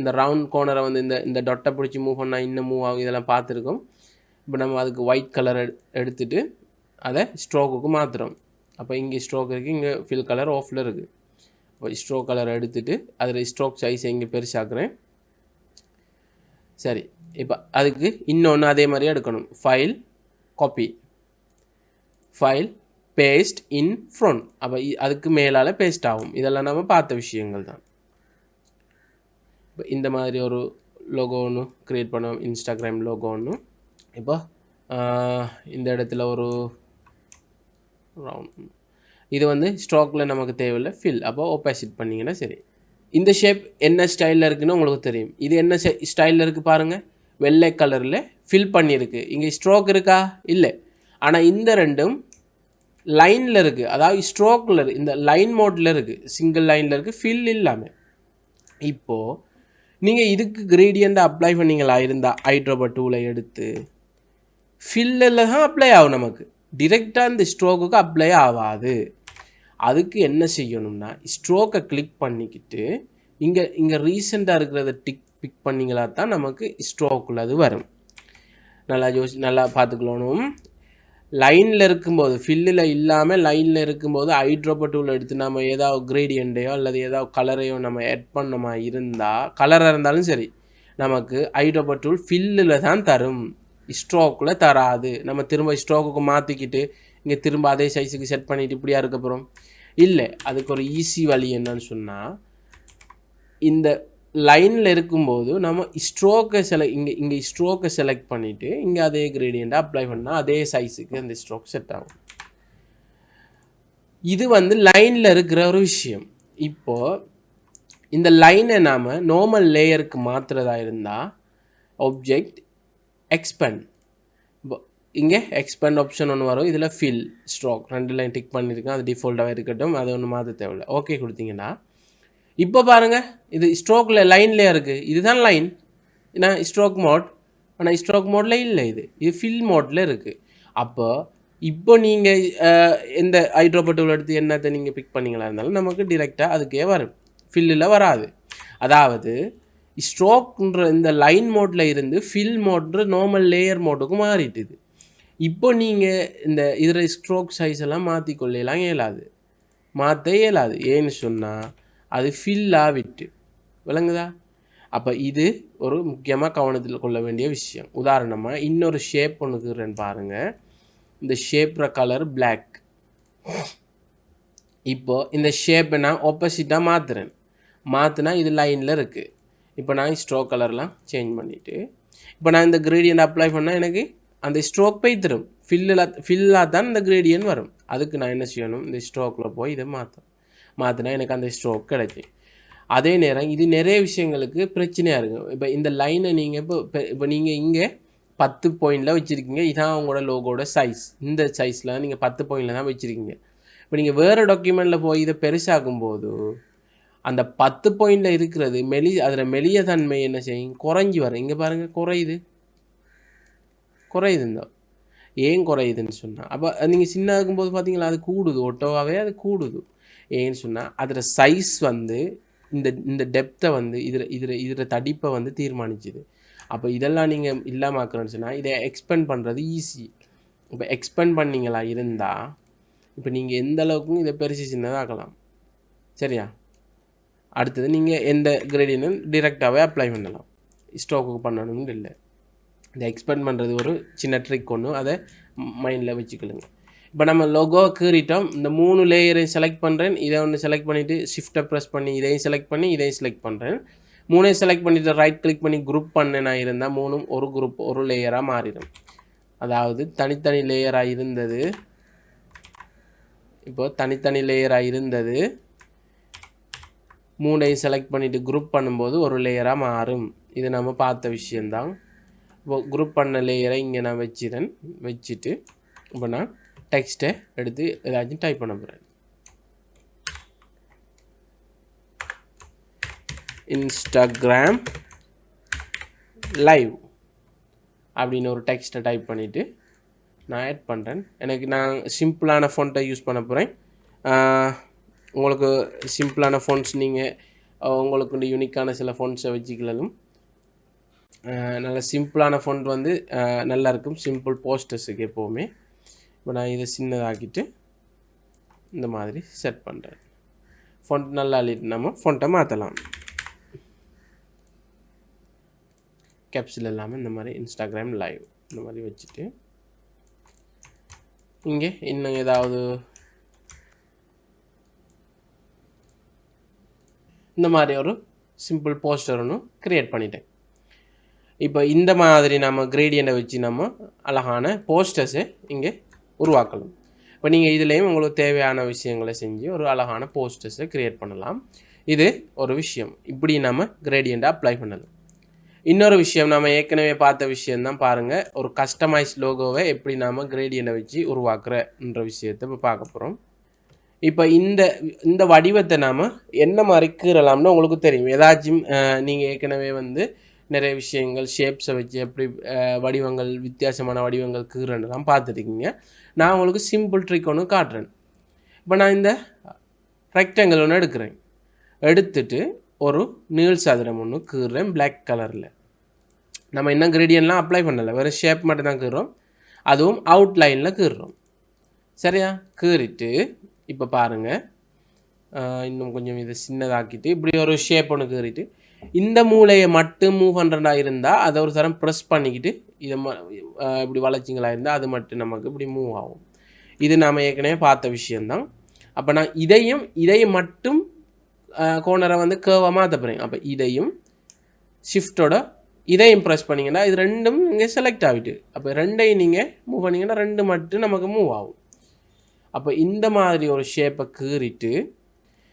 இந்த ரவுண்ட் கோனரை இந்த டொட்டை பிடிச்சி மூவ் பண்ணால் இன்னும் மூவ் ஆகும். இதெல்லாம் பார்த்துருக்கோம். இப்போ நம்ம அதுக்கு ஒயிட் கலர் எடுத்துகிட்டு அதை ஸ்ட்ரோக்குக்கு மாற்றுறோம். அப்போ இங்கே ஸ்ட்ரோக் இருக்குது, இங்கே ஃபில் கலர் ஆஃபில் இருக்குது. இப்போ ஸ்ட்ரோக் கலர் எடுத்துகிட்டு அதில் ஸ்ட்ரோக் சைஸை இங்கே பெருசாக்குறேன். சரி, இப்போ அதுக்கு இன்னொன்று அதே மாதிரியே எடுக்கணும். File, copy, file, paste in front. அப்போ அதுக்கு மேலால் பேஸ்ட் ஆகும். இதெல்லாம் நம்ம பார்த்த விஷயங்கள் தான். இப்போ இந்த மாதிரி ஒரு லோகோ ஒன்று க்ரியேட் பண்ணுவோம், இன்ஸ்டாகிராம் லோகோ ஒன்று. இப்போ இந்த இடத்துல ஒரு ரவுண்ட், இது வந்து ஸ்ட்ரோக்கில் நமக்கு தேவையில்லை, ஃபில். அப்போ ஒப்பாசிட் பண்ணிங்கன்னா சரி. இந்த ஷேப் என்ன ஸ்டைலில் இருக்குதுன்னு உங்களுக்கு தெரியும். இது என்ன ஸ்டைலில் இருக்குது பாருங்கள், வெள்ளை கலரில் ஃபில் பண்ணியிருக்கு. இங்கே ஸ்ட்ரோக் இருக்கா? இல்லை. ஆனால் இந்த ரெண்டும் லைனில் இருக்குது, அதாவது ஸ்ட்ரோக்கில் இருக்குது, இந்த லைன் மோட்டில் இருக்குது, சிங்கிள் லைனில் இருக்குது, ஃபில் இல்லாமல். இப்போது நீங்கள் இதுக்கு கிரேடியண்ட்டை அப்ளை பண்ணிங்களா இருந்தால் ஹைட்ரோபா டூலை எடுத்து ஃபில்லில் தான் அப்ளை ஆகும். நமக்கு டிரெக்டாக இந்த ஸ்ட்ரோக்குக்கு அப்ளை ஆகாது. அதுக்கு என்ன செய்யணும்னா, ஸ்ட்ரோக்கை கிளிக் பண்ணிக்கிட்டு இங்கே ரீசெண்டாக இருக்கிறத பிக் பண்ணிங்களா தான் நமக்கு ஸ்ட்ரோக்கில் அது வரும். நல்லா பார்த்துக்கணும். லைனில் இருக்கும்போது, ஃபில்லில் இல்லாமல் லைனில் இருக்கும்போது ஹைட்ரோபா டூல் எடுத்து நம்ம ஏதாவது கிரேடியண்ட்டையோ அல்லது ஏதாவது கலரையோ நம்ம ஆட் பண்ணமா இருந்தால், கலராக இருந்தாலும் சரி, நமக்கு ஹைட்ரோபா டூல் ஃபில்லில் தான் தரும், ஸ்ட்ரோக்கில் தராது. நம்ம திரும்ப ஸ்ட்ரோக்குக்கு மாற்றிக்கிட்டு இங்கே திரும்ப அதே சைஸுக்கு செட் பண்ணிவிட்டு இப்படியா இருக்க போகிறோம்? இல்லை. அதுக்கு ஒரு ஈஸி வழி என்னன்னு சொன்னால், இந்த லைனில் இருக்கும்போது நம்ம ஸ்ட்ரோக்கை இங்கே ஸ்ட்ரோக்கை செலக்ட் பண்ணிவிட்டு இங்கே அதே கிரேடியண்ட்டை அப்ளை பண்ணால் அதே சைஸுக்கு அந்த ஸ்ட்ரோக் செட் ஆகும். இது வந்து லைனில் இருக்கிற ஒரு விஷயம். இப்போது இந்த லைனை நாம் நார்மல் லேயருக்கு மாற்றுறதா இருந்தால் ஆப்ஜெக்ட் எக்ஸ்பேண்ட், இங்கே எக்ஸ்பேண்ட் ஆப்ஷன் ஒன்று வரும். இதில் ஃபில் ஸ்ட்ரோக் 2 லைன் டிக் பண்ணியிருக்கேன், அது டிஃபால்ட்டாக இருக்கட்டும், அது ஒன்று மாற்ற தேவையில்லை. ஓகே கொடுத்தீங்கன்னா இப்போ பாருங்கள், இது ஸ்ட்ரோக்கில் லைன்லேயே இருக்குது. இதுதான் லைன், ஏன்னா ஸ்ட்ரோக் மோட். ஆனால் ஸ்ட்ரோக் மோடில் இல்லை, இது ஃபில் மோடில் இருக்குது. இப்போ நீங்கள் எந்த ஹைட்ரோபா டூல் எடுத்து என்னத்தை நீங்கள் பிக் பண்ணிங்களா இருந்தாலும் நமக்கு டிரெக்டாக அதுக்கே வரும், ஃபில்லில் வராது. அதாவது ஸ்ட்ரோக்ன்ற இந்த லைன் மோட்டில் இருந்து ஃபில் மோட்ன்ற நார்மல் லேயர் மோட்டுக்கு மாறிட்டுது. இப்போ நீங்கள் இந்த இதில் ஸ்ட்ரோக் சைஸ் எல்லாம் மாற்றிக்கொள்ளலாம் இயலாது, மாற்ற இயலாது. ஏன்னு சொன்னால் அது ஃபில்லாக விட்டு விளங்குதா? அப்போ இது ஒரு முக்கியமாக கவனத்தில் கொள்ள வேண்டிய விஷயம். உதாரணமாக இன்னொரு ஷேப் ஒன்றுக்குறேன்னு பாருங்கள். இந்த ஷேப்ற கலர் பிளாக். இப்போது இந்த ஷேப்பை நான் ஆப்போசிட்டாக மாற்றினா இது லைனில் இருக்குது. இப்போ நான் ஸ்ட்ரோக் கலர்லாம் சேஞ்ச் பண்ணிவிட்டு இப்போ நான் இந்த கிரேடியன்ட் அப்ளை பண்ணால் எனக்கு அந்த ஸ்ட்ரோக் போய் தரும், ஃபில்லாக தான் இந்த கிரேடியன்ட் வரும். அதுக்கு நான் என்ன செய்யணும், இந்த ஸ்ட்ரோக்கில் போய் இதை மாற்றினா எனக்கு அந்த ஸ்ட்ரோக் கிடைக்கும். அதே நேரம் இது நிறைய விஷயங்களுக்கு பிரச்சனையாக இருக்கும். இப்போ இந்த லைனை நீங்கள் இப்போ நீங்கள் இங்கே 10 பாயிண்டில் வச்சுருக்கீங்க, இதான் அவங்களோட லோகோட சைஸ். இந்த சைஸில் நீங்கள் 10 பாயிண்டில் தான் வச்சுருக்கீங்க. இப்போ நீங்கள் வேறு டாக்குமெண்ட்டில் போய் இதை பெருசாகும்போது அந்த 10 பாயிண்டில் இருக்கிறது அதில் மெலிய தன்மை என்ன செய்யும், குறைஞ்சி வரும். இங்கே பாருங்கள், குறையுதுங்க. ஏன் குறையுதுன்னு சொன்னால், அப்போ நீங்கள் சின்ன இருக்கும்போது பார்த்தீங்களா அது கூடுது, ஒட்டோவாகவே அது கூடுது. ஏன்னு சொன்னால் அதில் சைஸ் வந்து இந்த டெப்த்தை வந்து இதில் தடிப்பை வந்து தீர்மானிச்சுது. அப்போ இதெல்லாம் நீங்கள் இல்லாமல் ஆக்குறேன்னு சொன்னால் இதை எக்ஸ்பெண்ட் பண்ணுறது ஈஸி. இப்போ எக்ஸ்பெண்ட் பண்ணிங்களா இருந்தால் இப்போ நீங்கள் எந்த அளவுக்கும் இதை பெருசு சின்னதாகலாம். சரியா? அடுத்தது நீங்கள் எந்த கிரேடியன்ட் டிரெக்டாகவே அப்ளை பண்ணலாம், ஸ்ட்ரோக்கு பண்ணணும்னு இல்லை. இந்த எக்ஸ்பெண்ட் பண்ணுறது ஒரு சின்ன ட்ரிக் ஒன்று, அதை மைண்டில் வச்சுக்கலுங்க. இப்போ நம்ம லோகோ கீறிட்டோம். இந்த 3 லேயரையும் செலக்ட் பண்ணுறேன். இதை ஒன்று செலக்ட் பண்ணிவிட்டு ஷிஃப்ட்டை ப்ரெஸ் பண்ணி இதையும் செலக்ட் பண்ணி இதையும் செலக்ட் பண்ணுறேன். 3ஐயும் செலக்ட் பண்ணிவிட்டு ரைட் கிளிக் பண்ணி குரூப் பண்ணேன்னா இருந்தால் 3ம் ஒரு குரூப் ஒரு லேயராக மாறிடும். அதாவது தனித்தனி லேயராக இருந்தது, இப்போது தனித்தனி லேயராக இருந்தது 3ஐயும் செலக்ட் பண்ணிவிட்டு குரூப் பண்ணும்போது ஒரு லேயராக மாறும். இது நம்ம பார்த்த விஷயந்தான். இப்போ குரூப் பண்ண லேயரை இங்கே நான் வச்சுட்டு இப்போ நான் டெக்ஸ்ட்டை எடுத்து ஏதாச்சும் டைப் பண்ண போகிறேன். இன்ஸ்டாகிராம் லைவ் அப்படின்னு ஒரு டெக்ஸ்ட்டை டைப் பண்ணிவிட்டு நான் ஆட் பண்ணுறேன். நான் சிம்பிளான ஃபோன்ட்டை யூஸ் பண்ண போகிறேன். உங்களுக்கு சிம்பிளான ஃபோன்ஸ் நீங்கள் உங்களுக்கு யூனிக்கான சில ஃபோன்ஸை வச்சுக்கலாம். நல்ல சிம்பிளான ஃபோன்ட் வந்து நல்லா இருக்கும், சிம்பிள் போஸ்டர்ஸுக்கு எப்போவுமே. இப்போ நான் இதை சின்னதாக்கிட்டு இந்த மாதிரி செட் பண்ணுறேன். ஃபோன்ட் நல்லா அழிட்டு நம்ம ஃபோன்ட்டை மாற்றலாம். கேப்சல் எல்லாமே இந்த மாதிரி இன்ஸ்டாகிராம் லைவ் இந்த மாதிரி வச்சுட்டு இங்கே இன்னும் ஏதாவது இந்த மாதிரி ஒரு சிம்பிள் போஸ்டர் ஒன்று க்ரியேட் பண்ணிட்டேன். இப்போ இந்த மாதிரி நம்ம கிரேடியண்ட்டை வச்சு நம்ம அழகான போஸ்டர்ஸை இங்கே உருவாக்கலாம். இப்போ நீங்கள் இதுலேயும் உங்களுக்கு தேவையான விஷயங்களை செஞ்சு ஒரு அழகான போஸ்டர்ஸை க்ரியேட் பண்ணலாம். இது ஒரு விஷயம். இப்படி நம்ம கிரேடியண்ட்டை அப்ளை பண்ணலாம். இன்னொரு விஷயம் நம்ம ஏற்கனவே பார்த்த விஷயந்தான் பாருங்கள், ஒரு கஸ்டமைஸ் லோகோவை எப்படி நாம் கிரேடியண்ட்டை வச்சு உருவாக்குறன்ற விஷயத்தை இப்போ பார்க்க போகிறோம். இப்போ இந்த வடிவத்தை நாம் என்ன மாதிரி கீறலாம்னு உங்களுக்கு தெரியும். ஏதாச்சும் நீங்கள் ஏற்கனவே வந்து நிறைய விஷயங்கள் ஷேப்ஸை வச்சு எப்படி வடிவங்கள் வித்தியாசமான வடிவங்கள் கீறலாம் பார்த்துருக்கீங்க. நான் உங்களுக்கு சிம்பிள் ட்ரிக் ஒன்று காட்டுறேன். இப்போ நான் இந்த ரெக்டாங்கிள் ஒன்று எடுத்துட்டு ஒரு நீள் சதுரம் ஒன்று கீறுறேன் பிளாக் கலரில். நம்ம இன்னும் கிரேடியன்ட்லாம் அப்ளை பண்ணலை, வெறும் ஷேப் மட்டும் தான் கீறுறோம். அதுவும் அவுட்லைனில் கீறுறோம். சரியா? கீறிட்டு இப்போ பாருங்கள், இன்னும் கொஞ்சம் இதை சின்னதாக்கிட்டு இப்படி ஒரு ஷேப் ஒன்று கீறிட்டு இந்த மூளையை மட்டும் மூவ் பண்ணுறதா இருந்தால் அதை ஒரு தரம் ப்ரெஸ் பண்ணிக்கிட்டு இதை இப்படி வளைச்சிங்களா இருந்தால் அது மட்டும் நமக்கு இப்படி மூவ் ஆகும். இது நாம் ஏற்கனவே பார்த்த விஷயந்தான். அப்போ நான் இதையும் மட்டும் கோனரை வந்து கேர்வாக மாற்ற போகிறேன். அப்போ இதையும் ஷிஃப்டோட இதையும் ப்ரெஸ் பண்ணிங்கன்னா இது ரெண்டும் இங்கே செலக்ட் ஆகிட்டு, அப்போ ரெண்டையும் நீங்கள் மூவ் பண்ணிங்கன்னா ரெண்டு மட்டும் நமக்கு மூவ் ஆகும். அப்போ இந்த மாதிரி ஒரு ஷேப்பை கீறிட்டு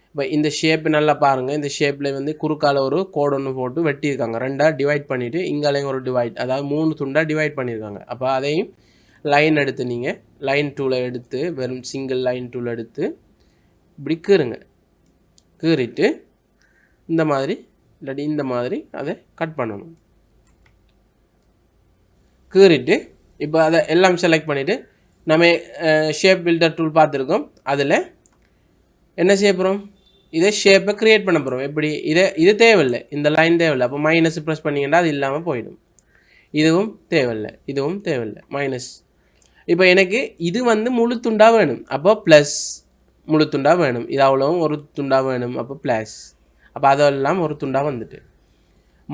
இப்போ இந்த ஷேப்பு நல்லா பாருங்கள். இந்த ஷேப்பில் வந்து குறுக்கால ஒரு கோடு ஒன்று போட்டு வெட்டியிருக்காங்க. ரெண்டாக டிவைட் பண்ணிவிட்டு இங்காலையும் ஒரு டிவைட், அதாவது 3 துண்டாக டிவைட் பண்ணியிருக்காங்க. அப்போ அதையும் லைன் எடுத்து நீங்கள் லைன் டூலை எடுத்து வெறும் சிங்கிள் லைன் டூல் எடுத்து இப்படி கீறிட்டு இந்த மாதிரி இல்லாட்டி இந்த மாதிரி அதை கட் பண்ணணும். கீறிட்டு இப்போ அதை எல்லாம் செலக்ட் பண்ணிவிட்டு நம்ம ஷேப் பில்டர் டூல் பார்த்துருக்கோம். அதில் என்ன செய்ய போகிறோம், இதை ஷேப்பை க்ரியேட் பண்ண போகிறோம். எப்படி இது தேவையில்லை, இந்த லைன் தேவையில்லை. அப்போ மைனஸ் ப்ரெஸ் பண்ணிங்கன்னா அது இல்லாமல் போயிடும். இதுவும் தேவையில்லை மைனஸ். இப்போ எனக்கு இது வந்து முழு துண்டாக வேணும், அப்போ ப்ளஸ். முழு துண்டாக வேணும், இது அவ்வளோவும் ஒரு துண்டாக வேணும், அப்போ ப்ளஸ். அப்போ அதெல்லாம் ஒரு துண்டாக வந்துட்டு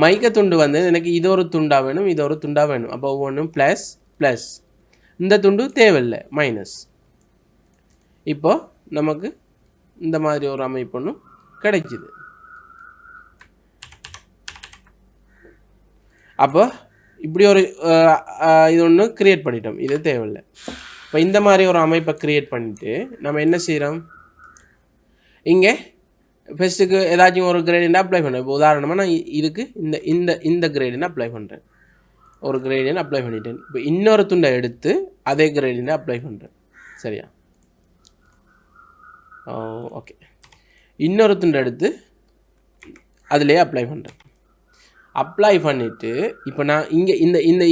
மைக்க துண்டு வந்து எனக்கு இது ஒரு துண்டாக வேணும், இது ஒரு துண்டாக வேணும், அப்போ ஒவ்வொன்றும் ப்ளஸ். இந்த துண்டு தேவையில்லை, மைனஸ். இப்போ நமக்கு இந்த மாதிரி ஒரு அமைப்பு ஒன்று கிடைச்சிது. அப்போ இப்படி ஒரு இது ஒன்று க்ரியேட் பண்ணிட்டோம், இது தேவையில்லை. இப்போ இந்த மாதிரி ஒரு அமைப்பை க்ரியேட் பண்ணிவிட்டு நம்ம என்ன செய்கிறோம், இங்கே ஃபஸ்ட்டுக்கு ஏதாச்சும் ஒரு கிரேடியண்ட் அப்ளை பண்ணுறேன். இப்போ உதாரணமாக நான் இதுக்கு இந்த கிரேடியண்ட் அப்ளை பண்ணுறேன். ஒரு கிரேடியண்ட் அப்ளை பண்ணிட்டேன். இப்போ இன்னொரு துண்டை எடுத்து அதே கிரேடியண்ட் அப்ளை பண்ணுறேன். சரியா? ஓகே. இன்னொரு துண்டை எடுத்து அதிலே அப்ளை பண்ணுறேன். அப்ளை பண்ணிவிட்டு இப்போ நான் இங்கே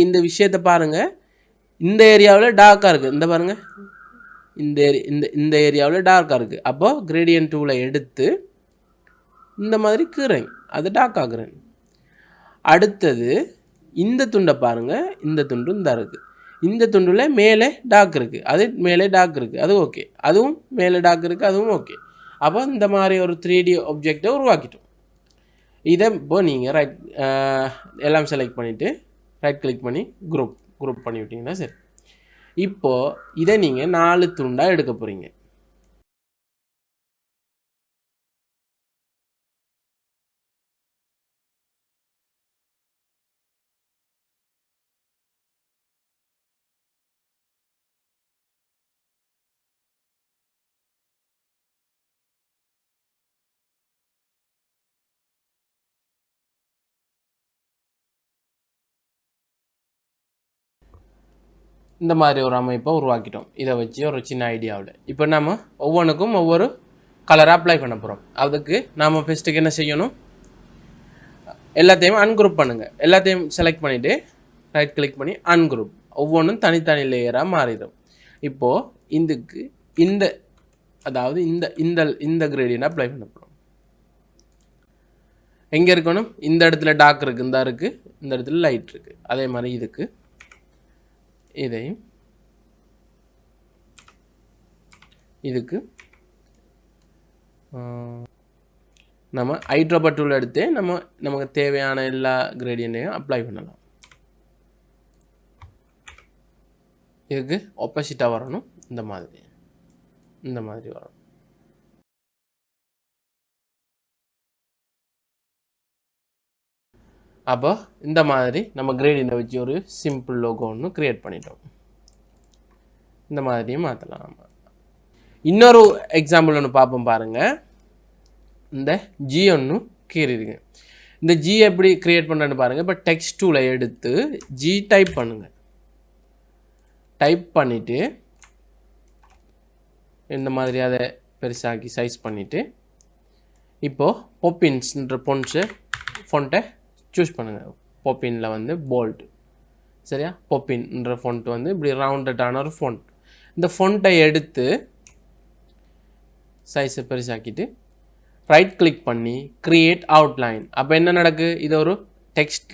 இந்த விஷயத்தை பாருங்கள், இந்த ஏரியாவில் டார்க்காக இருக்குது. இந்த பாருங்கள், இந்த ஏரியாவில் டார்க்காக இருக்குது. அப்போது கிரேடியன்ட் டூலை எடுத்து இந்த மாதிரி கீறேன், அது டார்க் ஆக்குறேன். அடுத்தது இந்த துண்டை பாருங்கள், இந்த துண்டு இந்த இருக்குது. இந்த துண்டில் மேலே டார்க் இருக்குது, அது மேலே டார்க் இருக்குது, அது ஓகே. அதுவும் மேலே டார்க் இருக்குது, அதுவும் ஓகே. அப்போ இந்த மாதிரி ஒரு 3D ஆப்ஜெக்டை உருவாக்கிட்டோம். இதை இப்போ நீங்கள் எல்லாம் செலக்ட் பண்ணிவிட்டு ரைட் கிளிக் பண்ணி குரூப் பண்ணி விட்டிங்கன்னா சரி. இப்போது இதை நீங்கள் 4 துண்டாக எடுக்க போகிறீங்க. இந்த மாதிரி ஒரு அமைப்பை உருவாக்கிட்டோம். இதை வச்சு ஒரு சின்ன ஐடியாவில் இப்போ நம்ம ஒவ்வொன்றுக்கும் ஒவ்வொரு கலராக அப்ளை பண்ண போகிறோம். அதுக்கு நாம் ஃபஸ்ட்டுக்கு என்ன செய்யணும், எல்லாத்தையும் அன்குரூப் பண்ணுங்கள். எல்லாத்தையும் செலக்ட் பண்ணிவிட்டு ரைட் கிளிக் பண்ணி அன்குரூப். ஒவ்வொன்றும் தனித்தனி லேயராக மாறிடும். இப்போது இதுக்கு அதாவது இந்த கிரேடியண்ட் அப்ளை பண்ண போகிறோம். எங்கே இருக்கணும், இந்த இடத்துல டார்க் இருக்குது, இந்த இடத்துல லைட் இருக்குது. அதே மாதிரி இதுக்கு இதையும் இதுக்கு நம்ம ஐட்ரோபா டூல் எடுத்து நமக்கு தேவையான எல்லா கிரேடியண்ட்டையும் அப்ளை பண்ணலாம். இதுக்கு ஆப்போசிட்டாக வரணும், இந்த மாதிரி வரணும். அப்போ இந்த மாதிரி நம்ம கிரேடியண்ட்டை வச்சு ஒரு சிம்பிள் லோகோ ஒன்று க்ரியேட் பண்ணிட்டோம். இந்த மாதிரியும் மாற்றலாம் நம்ம. இன்னொரு எக்ஸாம்பிள் ஒன்று பார்ப்போம் பாருங்கள். இந்த ஜி ஒன்று கீறிடுங்க. இந்த ஜி எப்படி க்ரியேட் பண்ணுறேன்னு பாருங்கள். இப்போ டெக்ஸ்ட் டூலை எடுத்து ஜி டைப் பண்ணுங்கள். டைப் பண்ணிவிட்டு இந்த மாதிரி அதை பெருசாக்கி சைஸ் பண்ணிவிட்டு இப்போது பொப்பின்ஸ்ன்ற ஃபொண்ட்டை சூஸ் பண்ணுங்கள். பொப்பினில் வந்து போல்டு, சரியா? பொப்பின்ன்ற ஃபொண்ட் வந்து இப்படி ரவுண்டடான ஒரு ஃபொண்ட். இந்த ஃபொண்ட்டை எடுத்து சைஸை பெருசாக்கிட்டு ரைட் கிளிக் பண்ணி க்ரியேட் அவுட்லைன். அப்போ என்ன நடக்கு? இது ஒரு டெக்ஸ்ட்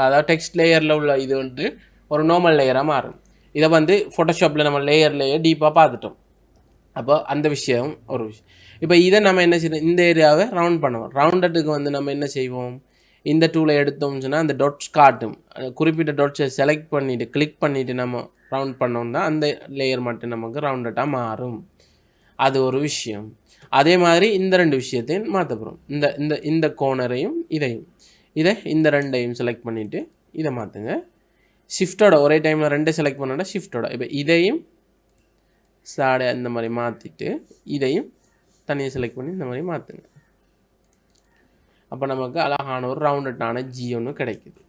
அதாவது டெக்ஸ்ட் லேயரில் உள்ள இது வந்து ஒரு நார்மல் லேயராக மாறும். இதை வந்து ஃபோட்டோஷாப்பில் நம்ம லேயர்லேயே டீப்பாக பார்த்துட்டோம். அப்போ அந்த விஷயம் ஒரு விஷயம். இப்போ இதை நம்ம என்ன செய்யணும்? இந்த ஏரியாவை ரவுண்ட் பண்ணுவோம். ரவுண்டட்டுக்கு வந்து நம்ம என்ன செய்வோம்? இந்த டூலை எடுத்தோம்னு சொன்னால் அந்த டொட்ஸ் காட்டும். குறிப்பிட்ட டொட்ஸை செலக்ட் பண்ணிவிட்டு கிளிக் பண்ணிவிட்டு நம்ம ரவுண்ட் பண்ணோம்னா அந்த லேயர் மட்டும் நமக்கு ரவுண்டட்டாக மாறும். அது ஒரு விஷயம். அதே மாதிரி இந்த ரெண்டு விஷயத்தையும் மாற்ற போகிறோம். இந்த கோனரையும் இதை இந்த ரெண்டையும் செலக்ட் பண்ணிவிட்டு இதை மாற்றுங்க. ஷிஃப்டோட ஒரே டைமில் ரெண்டை செலக்ட் பண்ணோட ஷிஃப்டோட இப்போ இதையும் சாடை இந்த மாதிரி மாற்றிட்டு இதையும் தனியாக செலக்ட் பண்ணி இந்த மாதிரி மாற்றுங்க. அப்போ நமக்கு அழகான ஒரு ரவுண்டட்டான ஜி ஒன்று கிடைக்குது.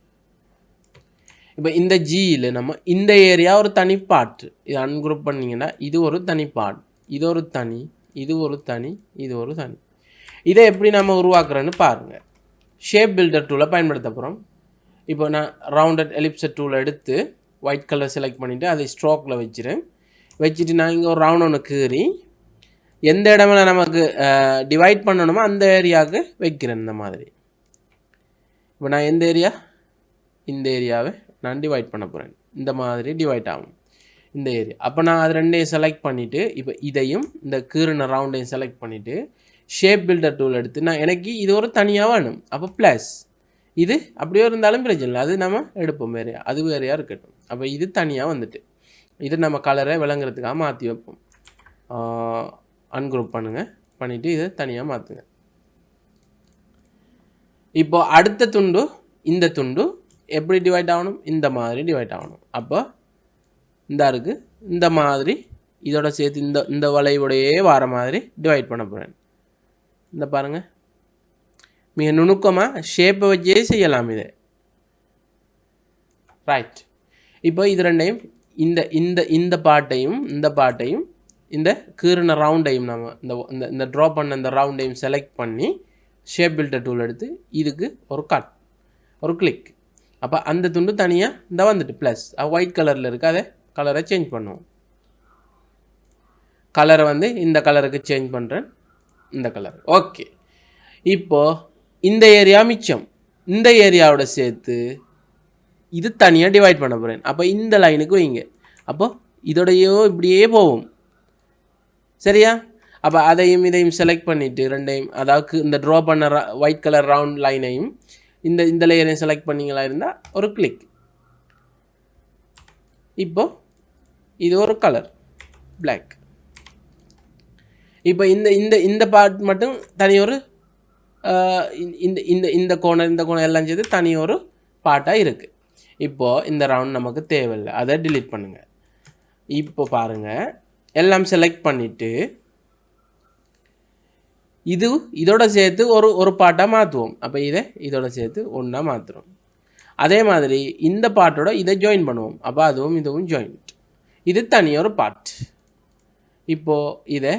இப்போ இந்த ஜியில் நம்ம இந்த ஏரியா ஒரு தனி பாட்டு இது அன்குரூப் பண்ணிங்கன்னா இது ஒரு தனி பாட், இது ஒரு தனி, இது ஒரு தனி, இது ஒரு தனி. இதை எப்படி நம்ம உருவாக்குறேன்னு பாருங்கள். ஷேப் பில்டர் டூலை பயன்படுத்த போகிறோம். இப்போ நான் ரவுண்டட் எலிப்சர் டூலை எடுத்து ஒயிட் கலர் செலக்ட் பண்ணிவிட்டு அதை ஸ்ட்ரோக்கில் வச்சுட்டு நான் இங்கே ஒரு ரவுண்ட் ஒன்று கீறி எந்த இடத்துல நமக்கு டிவைட் பண்ணணுமோ அந்த ஏரியாவுக்கு வைக்கிறேன். இந்த மாதிரி இப்போ நான் இந்த ஏரியாவை நான் டிவைட் பண்ண போகிறேன். இந்த மாதிரி டிவைட் ஆகும் இந்த ஏரியா. அப்போ நான் அது ரெண்டையும் செலக்ட் பண்ணிவிட்டு இப்போ இதையும் இந்த கீறின ரவுண்டையும் செலக்ட் பண்ணிவிட்டு ஷேப் பில்டர் டூல் எடுத்து நான் எனக்கு இது ஒரு தனியாக வேணும். அப்போ ப்ளஸ் இது அப்படியே இருந்தாலும் பிரச்சனை இல்லை, அது நம்ம எடுப்போம் வேறையா, அது வேறையாக இருக்கட்டும். அப்போ இது தனியாக வந்துட்டு இது நம்ம கலரை விளங்குறதுக்காக மாற்றி வைப்போம். அன்குரூப் பண்ணிவிட்டு இதை தனியாக மாற்றுங்க. இப்போ அடுத்த துண்டு இந்த துண்டு எப்படி டிவைட் ஆகணும்? இந்த மாதிரி டிவைட் ஆகணும். அப்போ இந்த மாதிரி இதோட சேர்த்து இந்த வளைவுடையே வர மாதிரி டிவைட் பண்ண போகிறேன். இந்த பாருங்கள், மிக நுணுக்கமாக ஷேப்பை வச்சே செய்யலாம் இதை. ரைட். இப்போ இது ரெண்டையும் இந்த பாட்டையும் இந்த கீறின ரவுண்டையும் நம்ம இந்த ட்ரா பண்ண இந்த ரவுண்டையும் செலக்ட் பண்ணி ஷேப் பில்டர் டூல் எடுத்து இதுக்கு ஒரு கிளிக். அப்போ அந்த துண்டு தனியாக இந்த வந்துட்டு ப்ளஸ் ஒயிட் கலரில் இருக்குது. அதை கலரை சேஞ்ச் பண்ணுவோம். கலரை வந்து இந்த கலருக்கு சேஞ்ச் பண்ணுறேன், இந்த கலர். ஓகே. இப்போது இந்த ஏரியா மிச்சம். இந்த ஏரியாவோட சேர்த்து இது தனியாக டிவைட் பண்ண போகிறேன். அப்போ இந்த லைனுக்கு வைங்க. அப்போது இதோடையோ இப்படியே போகும், சரியா? அப்போ அதையும் இதையும் செலக்ட் பண்ணிவிட்டு ரெண்டையும், அதாவது இந்த ட்ரா பண்ண ஒயிட் கலர் ரவுண்ட் லைனையும் இந்த லேயரையும் செலக்ட் பண்ணிங்களா இருந்தால் ஒரு கிளிக். இப்போது இது ஒரு கலர் பிளாக். இப்போ இந்த பார்ட் மட்டும் தனி ஒரு இந்த கோணம் எல்லாம் சேர்த்து தனி ஒரு பார்ட்டாக இருக்குது. இப்போது இந்த ரவுண்ட் நமக்கு தேவையில்லை, அதை டிலீட் பண்ணுங்கள். இப்போ பாருங்கள், எல்லாம் செலக்ட் பண்ணிவிட்டு இதோட சேர்த்து ஒரு பார்ட்டாக மாற்றுவோம். அப்போ இதோட சேர்த்து ஒன்றா மாற்றுறோம். அதே மாதிரி இந்த பார்ட்டோட இதை ஜாயின் பண்ணுவோம். அப்போ இதுவும் ஜாயிண்ட். இது தனியாக ஒரு பார்ட். இப்போது இதை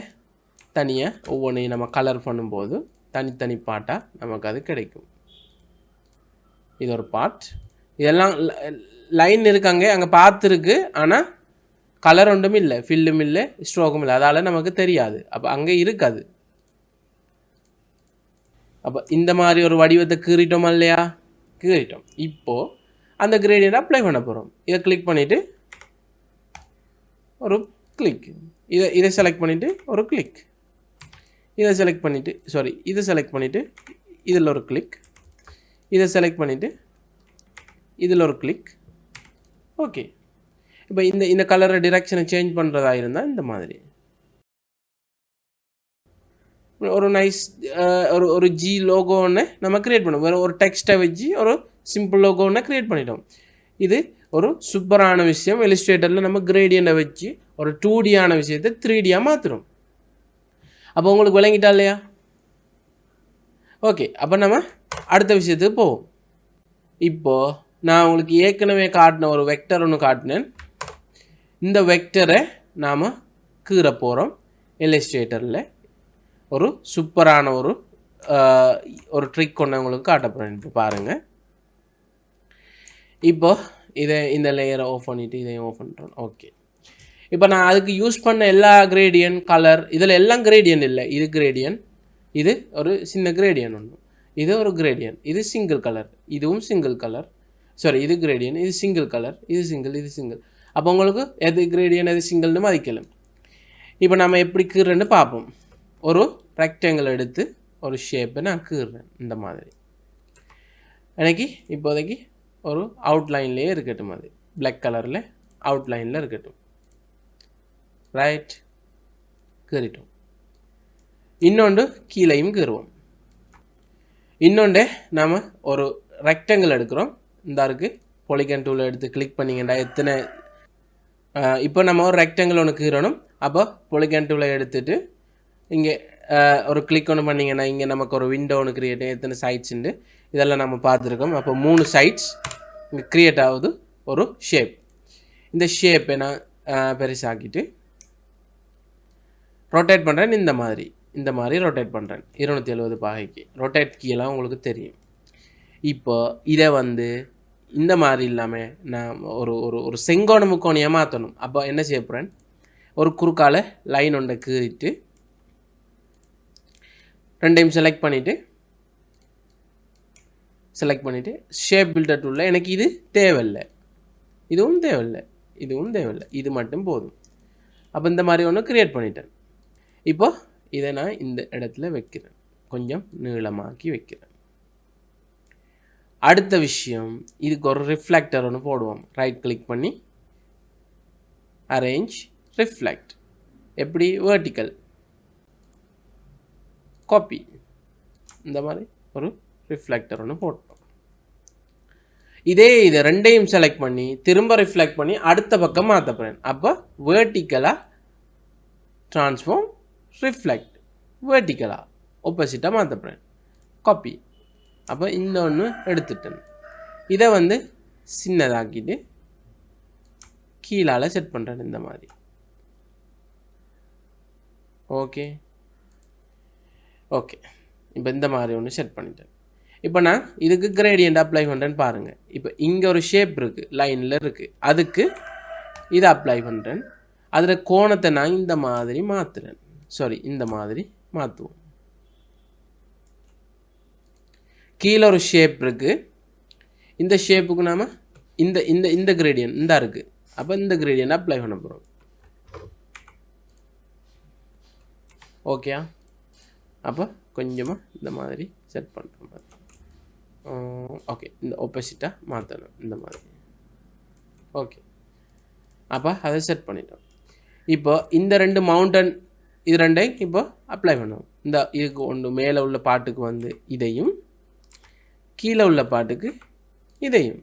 தனியாக ஒவ்வொன்றையும் நம்ம கலர் பண்ணும்போது தனித்தனி பார்ட்டாக நமக்கு அது கிடைக்கும். இது ஒரு பார்ட். இதெல்லாம் லைன் இருக்காங்க, அங்கே பார்த்துருக்கு, ஆனால் கலர் ஒன்றும் இல்லை, ஃபில்லும் இல்லை, ஸ்ட்ரோக்கும் இல்லை, அதால் நமக்கு தெரியாது. அப்போ அங்கே இருக்காது. அப்போ இந்த மாதிரி ஒரு வடிவத்தை கீறிட்டோமா இல்லையா? கீறிட்டோம். இப்போது அந்த கிரேடியன்ட் அப்ளை பண்ண போகிறோம். இதை கிளிக் பண்ணிவிட்டு ஒரு கிளிக், இதை செலக்ட் பண்ணிவிட்டு ஒரு கிளிக், இதை செலக்ட் பண்ணிவிட்டு இதில் ஒரு கிளிக், இதை செலக்ட் பண்ணிவிட்டு இதில் ஒரு கிளிக். ஓகே. இப்போ இந்த கலரை டிரெக்ஷனை சேஞ்ச் பண்ணுறதா இருந்தால் இந்த மாதிரி ஒரு நைஸ் ஒரு ஜி லோகோ ஒன்று நம்ம க்ரியேட் பண்ணோம். வேறு ஒரு டெக்ஸ்ட்டை வச்சு ஒரு சிம்பிள் லோகோ ஒன்று க்ரியேட் பண்ணிட்டோம். இது ஒரு சூப்பரான விஷயம். இல்லஸ்ட்ரேட்டரில் நம்ம கிரேடியண்ட்டை வச்சு ஒரு 2Dயான விஷயத்தை 3Dயாக மாற்றுறோம். அப்போ உங்களுக்கு விளங்கிட்டா இல்லையா? ஓகே, அப்போ நம்ம அடுத்த விஷயத்துக்கு போவோம். இப்போது நான் உங்களுக்கு ஏற்கனவே காட்டின ஒரு வெக்டர் ஒன்று காட்டினேன். இந்த வெக்டரை நாம் கீற போகிறோம். இல்லஸ்ட்ரேட்டரில் ஒரு சூப்பரான ஒரு ட்ரிக் ஒன்று உங்களுக்கு காட்ட போகிறேன். இப்போ பாருங்கள். இப்போ இந்த லேயரை ஆஃப் பண்ணிவிட்டு இதையும் ஆஃப் பண்ணுறோம். ஓகே, இப்போ நான் அதுக்கு யூஸ் பண்ண எல்லா கிரேடியன் கலர் இதில் எல்லாம் கிரேடியன் இல்லை. இது கிரேடியன், இது ஒரு சின்ன கிரேடியன் ஒன்று, இது ஒரு கிரேடியன், இது சிங்கிள் கலர், இதுவும் சிங்கிள் கலர். சாரி, இது கிரேடியன், இது சிங்கிள் கலர், இது சிங்கிள், இது சிங்கிள். அப்போ உங்களுக்கு எது கிரேடியன் எது சிங்கிள்னு மதிக்கலாம். இப்போ நம்ம எப்படி கீறேன்னு பார்ப்போம். ஒரு ரெக்டாங்கிள் எடுத்து ஒரு ஷேப்பை நான் கீறேன் இந்த மாதிரி. எனக்கு இப்போதைக்கு ஒரு அவுட்லைன்லேயே இருக்கட்டும். அது பிளாக் கலரில் அவுட்லைனில் இருக்கட்டும். ரைட், கீறிட்டோம். இன்னொன்று கீழையும் கீறுவோம். இன்னொன்று நாம் ஒரு ரெக்டாங்கிள் எடுக்கிறோம். இந்த இருக்குது பொலிகன் டூலை எடுத்து கிளிக் பண்ணிங்கண்டா எத்தனை இப்போ நம்ம ஒரு ரெக்டாங்கிள் ஒன்று கீறணும். அப்போ பொலிகன் டூலை எடுத்துகிட்டு இங்கே ஒரு கிளிக் ஒன்று பண்ணிங்கன்னா இங்கே நமக்கு ஒரு விண்டோ ஒன்று க்ரியேட் எத்தனை சைட்ஸுண்டு இதெல்லாம் நம்ம பார்த்துருக்கோம். அப்போ 3 சைட்ஸ் இங்கே க்ரியேட் ஆகுது ஒரு ஷேப். இந்த ஷேப்பை நான் பெருசாக்கிட்டு ரொட்டேட் பண்ணுறேன். இந்த மாதிரி ரொட்டேட் பண்ணுறேன் 270 பாகைக்கு. ரொட்டேட் கீழெல்லாம் உங்களுக்கு தெரியும். இப்போ இதை இந்த மாதிரி இல்லாமல் நான் ஒரு செங்கோண முக்கோணியாக மாற்றணும். அப்போ என்ன செய்ய போகிறேன், ஒரு குறுக்கால லைன் ஒன்றை கீறிட்டு 2டைம் செலக்ட் பண்ணிவிட்டு ஷேப் பில்டர் டூலில் எனக்கு இது தேவையில்லை, இதுவும் தேவையில்லை, இதுவும் தேவையில்லை, இது மட்டும் போதும். அப்போ இந்த மாதிரி ஒன்று க்ரியேட் பண்ணிட்டேன். இப்போ இதை நான் இந்த இடத்துல வைக்கிறேன், கொஞ்சம் நீளமாக்கி வைக்கிறேன். அடுத்த விஷயம், இதுக்கு ஒரு ரிஃப்ளெக்டர் ஒன்று போடுவோம். ரைட் கிளிக் பண்ணி அரேஞ்ச் ரிஃப்ளெக்ட். எப்படி? Vertical copy. இந்த மாதிரி ஒரு ரிஃப்ளெக்டர் ஒன்று போட்டோம். இதை 2டையும் செலக்ட் பண்ணி திரும்ப ரிஃப்ளெக்ட் பண்ணி அடுத்த பக்கம் மாற்ற போகிறேன். அப்போ வேர்ட்டிக்கலாக ட்ரான்ஸ்ஃபார்ம் ரிஃப்ளெக்ட், வேர்ட்டிக்கலாக ஆப்போசிட்டாக மாற்ற போகிறேன். காப்பி. அப்போ இன்னொன்று எடுத்துட்டேன். இதை சின்னதாக்கிட்டு கீழால் செட் பண்ணுறேன் இந்த மாதிரி. ஓகே, இப்போ இந்த மாதிரி ஒன்று செட் பண்ணிட்டேன். இப்போ நான் இதுக்கு கிரேடியன்ட் அப்ளை பண்ணுறேன்னு பாருங்கள். இப்போ இங்கே ஒரு ஷேப் இருக்குது, லைனில் இருக்குது, அதுக்கு இதை அப்ளை பண்ணுறேன். அதில் கோணத்தை நான் இந்த மாதிரி மாற்றுறேன். இந்த மாதிரி மாற்றுவோம். கீழே ஒரு ஷேப் இருக்குது. இந்த ஷேப்புக்கு நாம் இந்த கிரேடியன்ட் இந்த இருக்குது. அப்போ இந்த கிரேடியன்ட் அப்ளை பண்ண போகிறோம். ஓகே, அப்போ கொஞ்சமாக இந்த மாதிரி செட் பண்ணுற மாதிரி. ஓகே, இந்த ஆப்போசிட்டாக மாற்றணும் இந்த மாதிரி. ஓகே, அப்போ அதை செட் பண்ணிட்டோம். இப்போ இந்த 2 மவுண்டன் இது 2ஐயும் இப்போ அப்ளை பண்ணுவோம். இதுக்கு ஒன்று மேலே உள்ள பாட்டுக்கு இதையும் கீழே உள்ள பாட்டுக்கு இதையும்.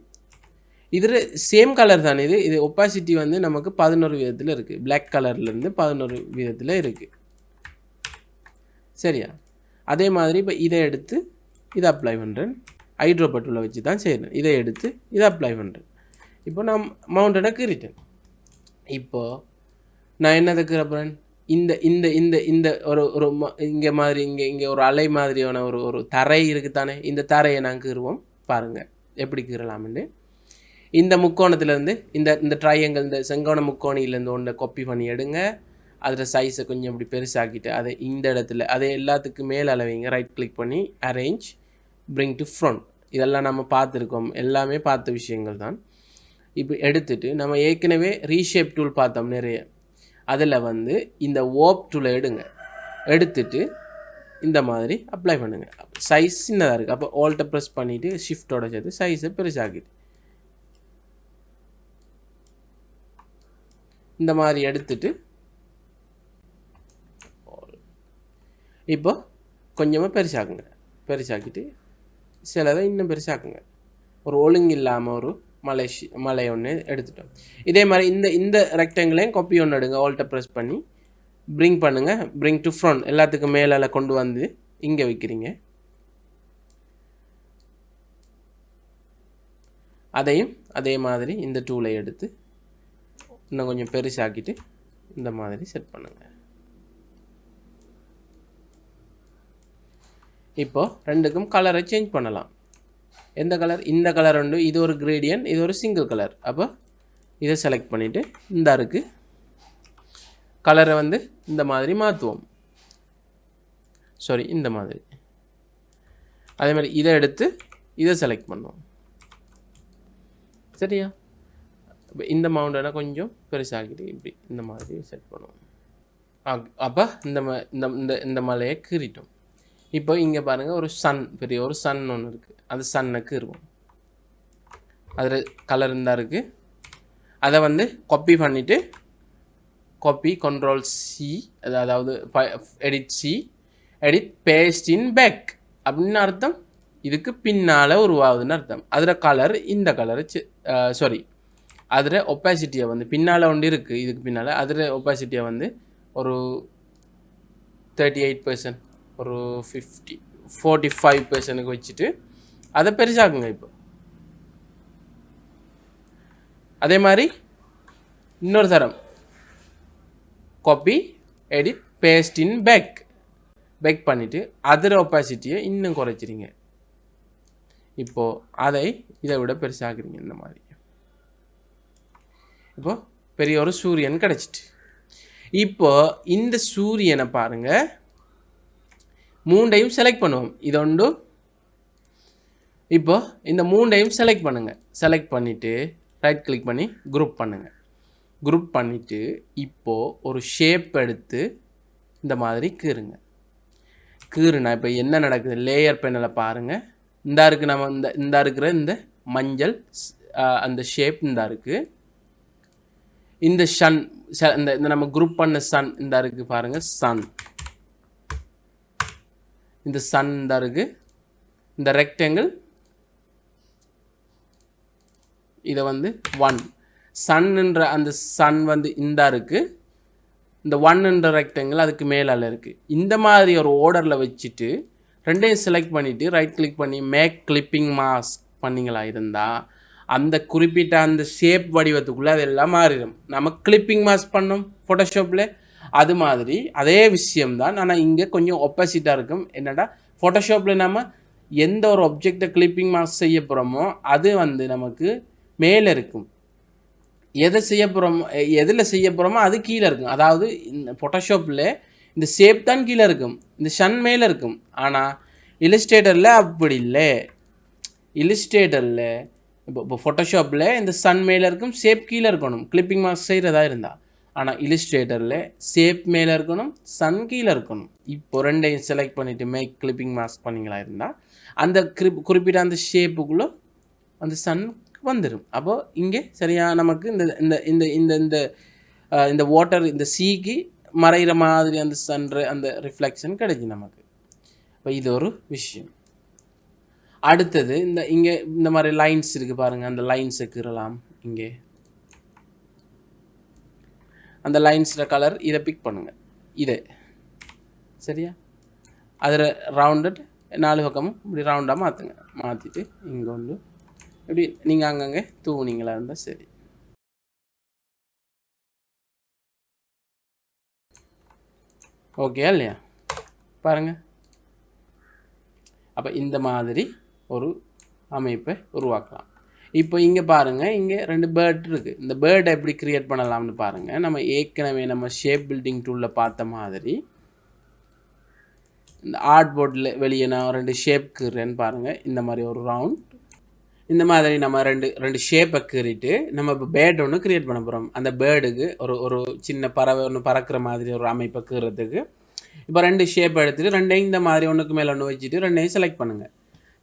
இதில் சேம் கலர் தானே. இது ஒப்பாசிட்டி நமக்கு 11 விதத்தில் இருக்குது. பிளாக் கலர்லேருந்து 11 விதத்தில் இருக்குது. சரியா? அதே மாதிரி இப்போ இதை எடுத்து இதை அப்ளை பண்ணுறேன். ஹைட்ரோபட்டூலை வச்சு தான் செய்கிறேன். இதை எடுத்து இதை அப்ளை பண்ணுறேன். இப்போ நான் மவுண்டனை கீறிட்டேன். இப்போது நான் என்னதை கீற போகிறேன், இந்த இந்த இந்த இந்த ஒரு இங்கே மாதிரி இங்கே ஒரு அலை மாதிரியான ஒரு தரை இருக்குது தானே. இந்த தரையை நான் கீறுவோம். பாருங்கள் எப்படி கீறலாம்னு. இந்த முக்கோணத்துலேருந்து இந்த ட்ரையாங்கிள், இந்த செங்கோண முக்கோணியிலேருந்து ஒன்றை காப்பி பண்ணி எடுங்க. அதில் சைஸை கொஞ்சம் இப்படி பெருசாக்கிட்டு அதை இந்த இடத்துல அதை எல்லாத்துக்கும் மேலே அளவைங்க. ரைட் கிளிக் பண்ணி அரேஞ்ச் பிரிங் டு ஃப்ரண்ட். இதெல்லாம் நம்ம பார்த்துருக்கோம், எல்லாமே பார்த்த விஷயங்கள் தான். இப்போ எடுத்துகிட்டு நம்ம ஏற்கனவே ரீஷேப் டூல் பார்த்தோம் நிறைய. அதில் இந்த ஓப் டூலை எடுத்துட்டு இந்த மாதிரி அப்ளை பண்ணுங்கள். சைஸ் சின்னதாக இருக்குது. அப்போ ஆல்ட்டை ப்ரெஸ் பண்ணிவிட்டு ஷிஃப்டோட சேர்த்து சைஸை பெருசாக்கிட்டு இந்த மாதிரி எடுத்துட்டு இப்போ கொஞ்சமாக பெருசாக்குங்க. பெருசாக்கிட்டு சிலதை இன்னும் பெருசாக்குங்க. ஒரு ஒழுங்கு இல்லாமல் ஒரு மலை ஒன்று எடுத்துட்டோம். இதே மாதிரி இந்த ரெக்டாங்கிளையும் காப்பி ஒன்று எடுங்க. ஆல்ட்டை ப்ரெஸ் பண்ணி பிரிங் பண்ணுங்கள். பிரிங் டு ஃப்ரண்ட் எல்லாத்துக்கும் மேலே கொண்டு வந்து இங்கே வைக்கிறீங்க. அதையும் அதே மாதிரி இந்த டூலை எடுத்து இன்னும் கொஞ்சம் பெருசாக்கிட்டு இந்த மாதிரி செட் பண்ணுங்கள். இப்போ ரெண்டுக்கும் கலரை சேஞ்ச் பண்ணலாம். எந்த கலர்? இந்த கலர் உண்டு. இது ஒரு கிரேடியன்ட், இது ஒரு சிங்கிள் கலர். அப்போ இதை செலக்ட் பண்ணிவிட்டு இந்த இருக்கு கலரை வந்து இந்த மாதிரி மாற்றுவோம். சாரி, இந்த மாதிரி. அதே மாதிரி இதை எடுத்து இதை செலக்ட் பண்ணுவோம். சரியா? இப்போ இந்த மவுண்டனை கொஞ்சம் பெருசாகிட்டு இப்படி இந்த மாதிரி செட் பண்ணுவோம். அப்போ இந்த மலையை கீறிட்டோம். இப்போ இங்கே பாருங்கள், ஒரு சன், பெரிய ஒரு சன் ஒன்று இருக்குது. அந்த சன்னை கீறுவோம். அதில் கலர் இருந்தால் இருக்குது. அதை வந்து காப்பி பண்ணிவிட்டு காப்பி கண்ட்ரோல் சி, அதாவது edit C, edit paste in back அப்படின்னு அர்த்தம். இதுக்கு பின்னால் உருவாகுதுன்னு அர்த்தம். அதில் கலர் இந்த கலரு சாரி அதில் ஒப்பாசிட்டியை வந்து பின்னால் ஒன்று இருக்குது. இதுக்கு பின்னால் அதில் ஒப்பாசிட்டியை வந்து ஒரு 38%, ஒரு 45%க்கு வச்சுட்டு அதை பெருசாக்குங்க. இப்போ அதே மாதிரி இன்னொரு தரம் copy edit paste in back பண்ணிவிட்டு அதில் ஒப்பாசிட்டியை இன்னும் குறைச்சிரிங்க. இப்போது அதை இதை விட பெருசாக்குறீங்க. இந்த மாதிரி இப்போது பெரிய ஒரு சூரியன் கிடச்சிட்டு. இப்போ இந்த சூரியனை பாருங்கள், மூண்டையும் செலக்ட் பண்ணுவோம். இது ஒன்று. இப்போ இந்த மூண்டையும் செலக்ட் பண்ணுங்கள். செலக்ட் பண்ணிவிட்டு ரைட் கிளிக் பண்ணி குரூப் பண்ணுங்கள். குரூப் பண்ணிவிட்டு இப்போது ஒரு ஷேப் எடுத்து இந்த மாதிரி கீறுங்க. கீறுனா இப்போ என்ன நடக்குது? லேயர் பேனலை பாருங்கள். இந்த இருக்குது, நம்ம இந்த இருக்கிற இந்த மஞ்சள் அந்த ஷேப் இந்த இருக்குது. இந்த சன், இந்த நம்ம குரூப் பண்ண சன் இந்த இருக்குது பாருங்கள். சன், இந்த சன் இந்த இருக்குது. இந்த ரெக்டாங்கிள் இதை வந்து 1 சன்ன்ற அந்த சன் வந்து இந்த இருக்குது. இந்த 1ன்ற ரெக்டாங்கிள் அதுக்கு மேலால் இருக்குது. இந்த மாதிரி ஒரு ஆர்டரில் வச்சுட்டு ரெண்டையும் செலக்ட் பண்ணிவிட்டு ரைட் கிளிக் பண்ணி மேக் கிளிப்பிங் மாஸ்க் பண்ணிங்களா இருந்தால் அந்த குறிப்பிட்ட அந்த ஷேப் வடிவத்துக்குள்ளே அதெல்லாம் மாறிடும். நம்ம கிளிப்பிங் மாஸ்க் பண்ணோம் ஃபோட்டோஷாப்பில், அது மாதிரி அதே விஷயம்தான். ஆனால் இங்கே கொஞ்சம் ஆப்போசிட்டாக இருக்கும். என்னடா, ஃபோட்டோஷாப்பில் நம்ம எந்த ஒரு ஆப்ஜெக்டை கிளிப்பிங் மாஸ்க் செய்ய போகிறோமோ அது வந்து நமக்கு மேலே இருக்கும். எதை செய்ய போகிறோமோ, எதில் செய்ய போகிறோமோ அது கீழே இருக்கும். அதாவது இந்த ஃபோட்டோஷாப்பில் இந்த ஷேப் தான் கீழே இருக்கும், இந்த ஷன் மேலே இருக்கும். ஆனால் இல்லஸ்ட்ரேட்டரில் அப்படி இல்லை. இல்லஸ்ட்ரேட்டரில் இப்போ ஃபோட்டோஷாப்பில் இந்த சன் மேலே இருக்கும், ஷேப் கீழே இருக்கணும் கிளிப்பிங் மாஸ்க் செய்கிறதா இருந்தால். ஆனால் இல்லஸ்ட்ரேட்டரில் ஷேப் மேலே இருக்கணும், சன் கீழே இருக்கணும். இப்போ ரெண்டையும் செலக்ட் பண்ணிவிட்டு மேக் கிளிப்பிங் மாஸ்க் பண்ணிங்களா இருந்தால் அந்த குறிப்பிட்ட அந்த ஷேப்புக்குள்ளே அந்த சன் வந்துடும். அப்போது இங்கே சரியாக நமக்கு இந்த இந்த இந்த இந்த இந்த இந்த வாட்டர் இந்த சீக்கு மறைகிற மாதிரி அந்த சன்ற அந்த ரிஃப்ளெக்ஷன் கிடைக்கும் நமக்கு. இப்போ இது ஒரு விஷயம். அடுத்தது இந்த இங்கே இந்த மாதிரி லைன்ஸ் இருக்குது பாருங்கள். அந்த லைன்ஸை கீறலாம். இங்கே அந்த லைன்ஸில் கலர் இதை பிக் பண்ணுங்கள். இதை சரியா அதில் ரவுண்டட் 4 பக்கமும் இப்படி ரவுண்டாக மாற்றுங்க. மாற்றிட்டு இங்கே வந்து இப்படி நீங்கள் அங்கங்கே தூவுனீங்களா இருந்தால் சரி. ஓகே இல்லையா? பாருங்கள். அப்போ இந்த மாதிரி ஒரு அமைப்பை உருவாக்கலாம். இப்போ இங்கே பாருங்கள், இங்கே 2 பேர்ட் இருக்குது. இந்த பேர்டை எப்படி க்ரியேட் பண்ணலாம்னு பாருங்கள். நம்ம ஏற்கனவே நம்ம ஷேப் பில்டிங் டூலில் பார்த்த மாதிரி இந்த ஆர்ட் போர்டில் வெளியே நான் 2 ஷேப் கீறேன்னு பாருங்கள். இந்த மாதிரி ஒரு ரவுண்ட், இந்த மாதிரி நம்ம ரெண்டு ஷேப்பை கீறிட்டு நம்ம இப்போ பேர்டு ஒன்று க்ரியேட் பண்ண போகிறோம். அந்த பேர்டுக்கு ஒரு சின்ன பறவை ஒன்று பறக்கிற மாதிரி ஒரு அமைப்பை கீறதுக்கு இப்போ 2 ஷேப் எடுத்துகிட்டு ரெண்டையும் இந்த மாதிரி ஒன்றுக்கு மேலே ஒன்று வச்சுட்டு ரெண்டையும் செலக்ட் பண்ணுங்கள்.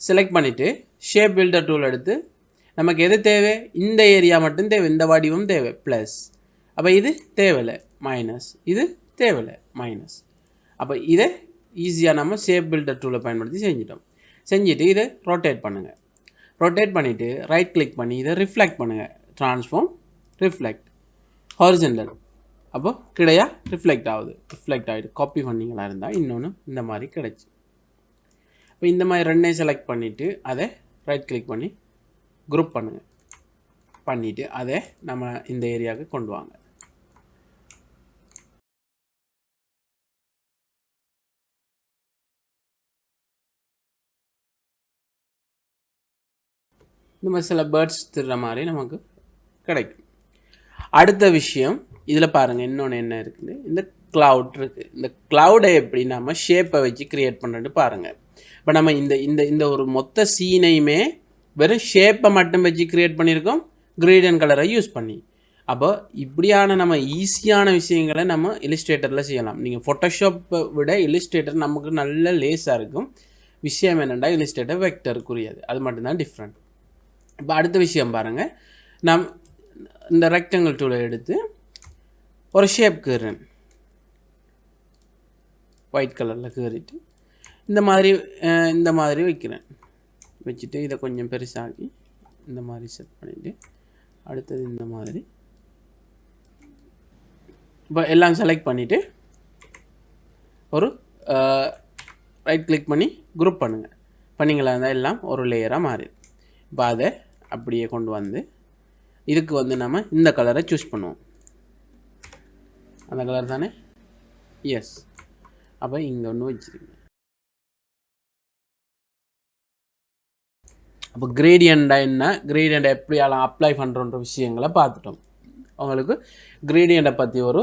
செலக்ட் பண்ணிவிட்டு ஷேப் பில்டர் டூல் எடுத்து நமக்கு எது தேவை, இந்த ஏரியா மட்டும் தேவை, இந்த வடிவம் தேவை, ப்ளஸ் அப்போ இது தேவையில்லை மைனஸ், இது தேவையில்லை மைனஸ். அப்போ இதை ஈஸியாக நம்ம ஷேப் பில்டர் டூலை பயன்படுத்தி செஞ்சிட்டோம். செஞ்சுட்டு இதை ரொட்டேட் பண்ணுங்கள். ரொட்டேட் பண்ணிவிட்டு ரைட் கிளிக் பண்ணி இதை ரிஃப்ளெக்ட் பண்ணுங்கள். Transform reflect horizontal. அப்போ கிடையா ரிஃப்ளெக்ட் ஆகுது. ரிஃப்ளெக்ட் ஆகிட்டு காப்பி பண்ணிங்களா இருந்தால் இன்னொன்று இந்த மாதிரி கிடச்சி. இப்போ இந்த மாதிரி ரெண்டையும் செலக்ட் பண்ணிவிட்டு அதை ரைட் கிளிக் பண்ணி குரூப் பண்ணுங்கள். பண்ணிவிட்டு அதை நம்ம இந்த ஏரியாவுக்கு கொண்டு வாங்க. இந்த மாதிரி சில பேர்ட்ஸ் திருற மாதிரி நமக்கு கிடைக்கும். அடுத்த விஷயம் இதில் பாருங்கள், இன்னொன்று என்ன இருக்குது, இந்த க்ளவுட் இருக்குது. இந்த க்ளவுடை எப்படி நம்ம ஷேப்பை வச்சு க்ரியேட் பண்ணுறது பாருங்கள். இப்போ நம்ம இந்த இந்த இந்த ஒரு மொத்த சீனையுமே வெறும் ஷேப்பை மட்டும் வச்சு க்ரியேட் பண்ணியிருக்கோம், கிரேடியன்ட் கலரை யூஸ் பண்ணி. அப்போ இப்படியான நம்ம ஈஸியான விஷயங்களை நம்ம இல்லஸ்ட்ரேட்டரில் செய்யலாம். நீங்கள் ஃபோட்டோஷாப்பை விட இல்லஸ்ட்ரேட்டர் நமக்கு நல்ல லேஸாக இருக்கும். விஷயம் என்னென்னா இல்லஸ்ட்ரேட்டர் வெக்டருக்குரியது, அது மட்டும்தான் டிஃப்ரெண்ட். இப்போ அடுத்த விஷயம் பாருங்கள், நான் இந்த ரெக்டாங்கிள் டூலை எடுத்து ஒரு ஷேப் கீறேன், ஒயிட் கலரில் கீறிட்டு இந்த மாதிரி வைக்கிறேன். வச்சுட்டு இதை கொஞ்சம் பெருசாக்கி இந்த மாதிரி செட் பண்ணிவிட்டு அடுத்தது இந்த மாதிரி இப்போ எல்லாம் செலக்ட் பண்ணிவிட்டு ஒரு ரைட் கிளிக் பண்ணி குரூப் பண்ணுங்கள். பண்ணிங்களா இருந்தால் எல்லாம் ஒரு லேயராக மாறிடும். இப்போ அதை அப்படியே கொண்டு வந்து இதுக்கு வந்து நம்ம இந்த கலரை சூஸ் பண்ணுவோம். அந்த கலர் தானே, எஸ். அப்போ இங்கே ஒன்று வச்சுருங்க. அப்போ கிரேடியண்டாக என்ன, கிரேடியண்டை எப்படி அப்ளை பண்ணுறோன்ற விஷயங்களை பார்த்துட்டோம். உங்களுக்கு கிரேடியண்டை பற்றி ஒரு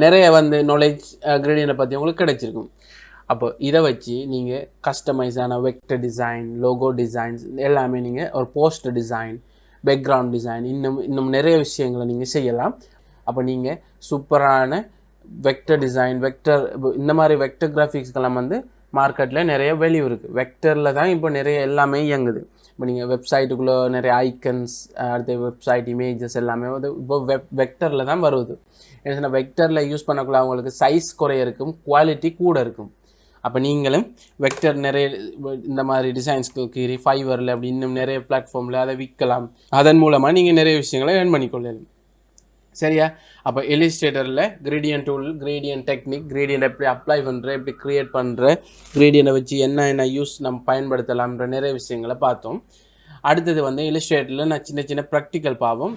நிறைய வந்து நாலேஜ் கிரேடியண்டை பற்றி உங்களுக்கு கிடைச்சிருக்கும். அப்போ இதை வச்சு நீங்கள் கஸ்டமைஸான வெக்டர் டிசைன், லோகோ டிசைன்ஸ் எல்லாமே நீங்கள் ஒரு போஸ்டர் டிசைன், பேக்ரவுண்ட் டிசைன், இன்னும் நிறைய விஷயங்களை நீங்கள் செய்யலாம். அப்போ நீங்கள் சூப்பரான வெக்டர் டிசைன், வெக்டர் இந்த மாதிரி வெக்டர் கிராஃபிக்ஸ்க்கெல்லாம் வந்து மார்க்கெட்டில் நிறைய வேல்யூ இருக்குது. வெக்டரில் தான் இப்போ நிறைய எல்லாமே இயங்குது. இப்போ நீங்கள் வெப்சைட்டுக்குள்ளே நிறைய ஐக்கன்ஸ், அடுத்த வெப்சைட் இமேஜஸ் எல்லாமே வந்து இப்போ வெக்டரில் தான் வருது. ஏன்னா வெக்டரில் யூஸ் பண்ணக்குள்ள அவங்களுக்கு சைஸ் குறைய இருக்கும், குவாலிட்டி கூட இருக்கும். அப்போ நீங்களும் வெக்டர் நிறைய இந்த மாதிரி டிசைன்ஸ்க்கு கீறி ஃபைவரில் அப்படி இன்னும் நிறைய பிளாட்ஃபார்மில் அதை விற்கலாம். அதன் மூலமாக நீங்கள் நிறைய விஷயங்களை ஏர்ன் பண்ணிக்கொள்ளலாம். சரியா? அப்போ இல்லஸ்ட்ரேட்டரில் gradient tool, gradient technique, gradient எப்படி அப்ளை பண்ணுற, எப்படி க்ரியேட் பண்ணுற, கிரேடியன்ட்டை வச்சு என்ன யூஸ் நம்ம பயன்படுத்தலாம்ன்ற நிறைய விஷயங்களை பார்த்தோம். அடுத்தது வந்து இல்லஸ்ட்ரேட்டரில் நான் சின்ன ப்ராக்டிக்கல் பார்ப்போம்.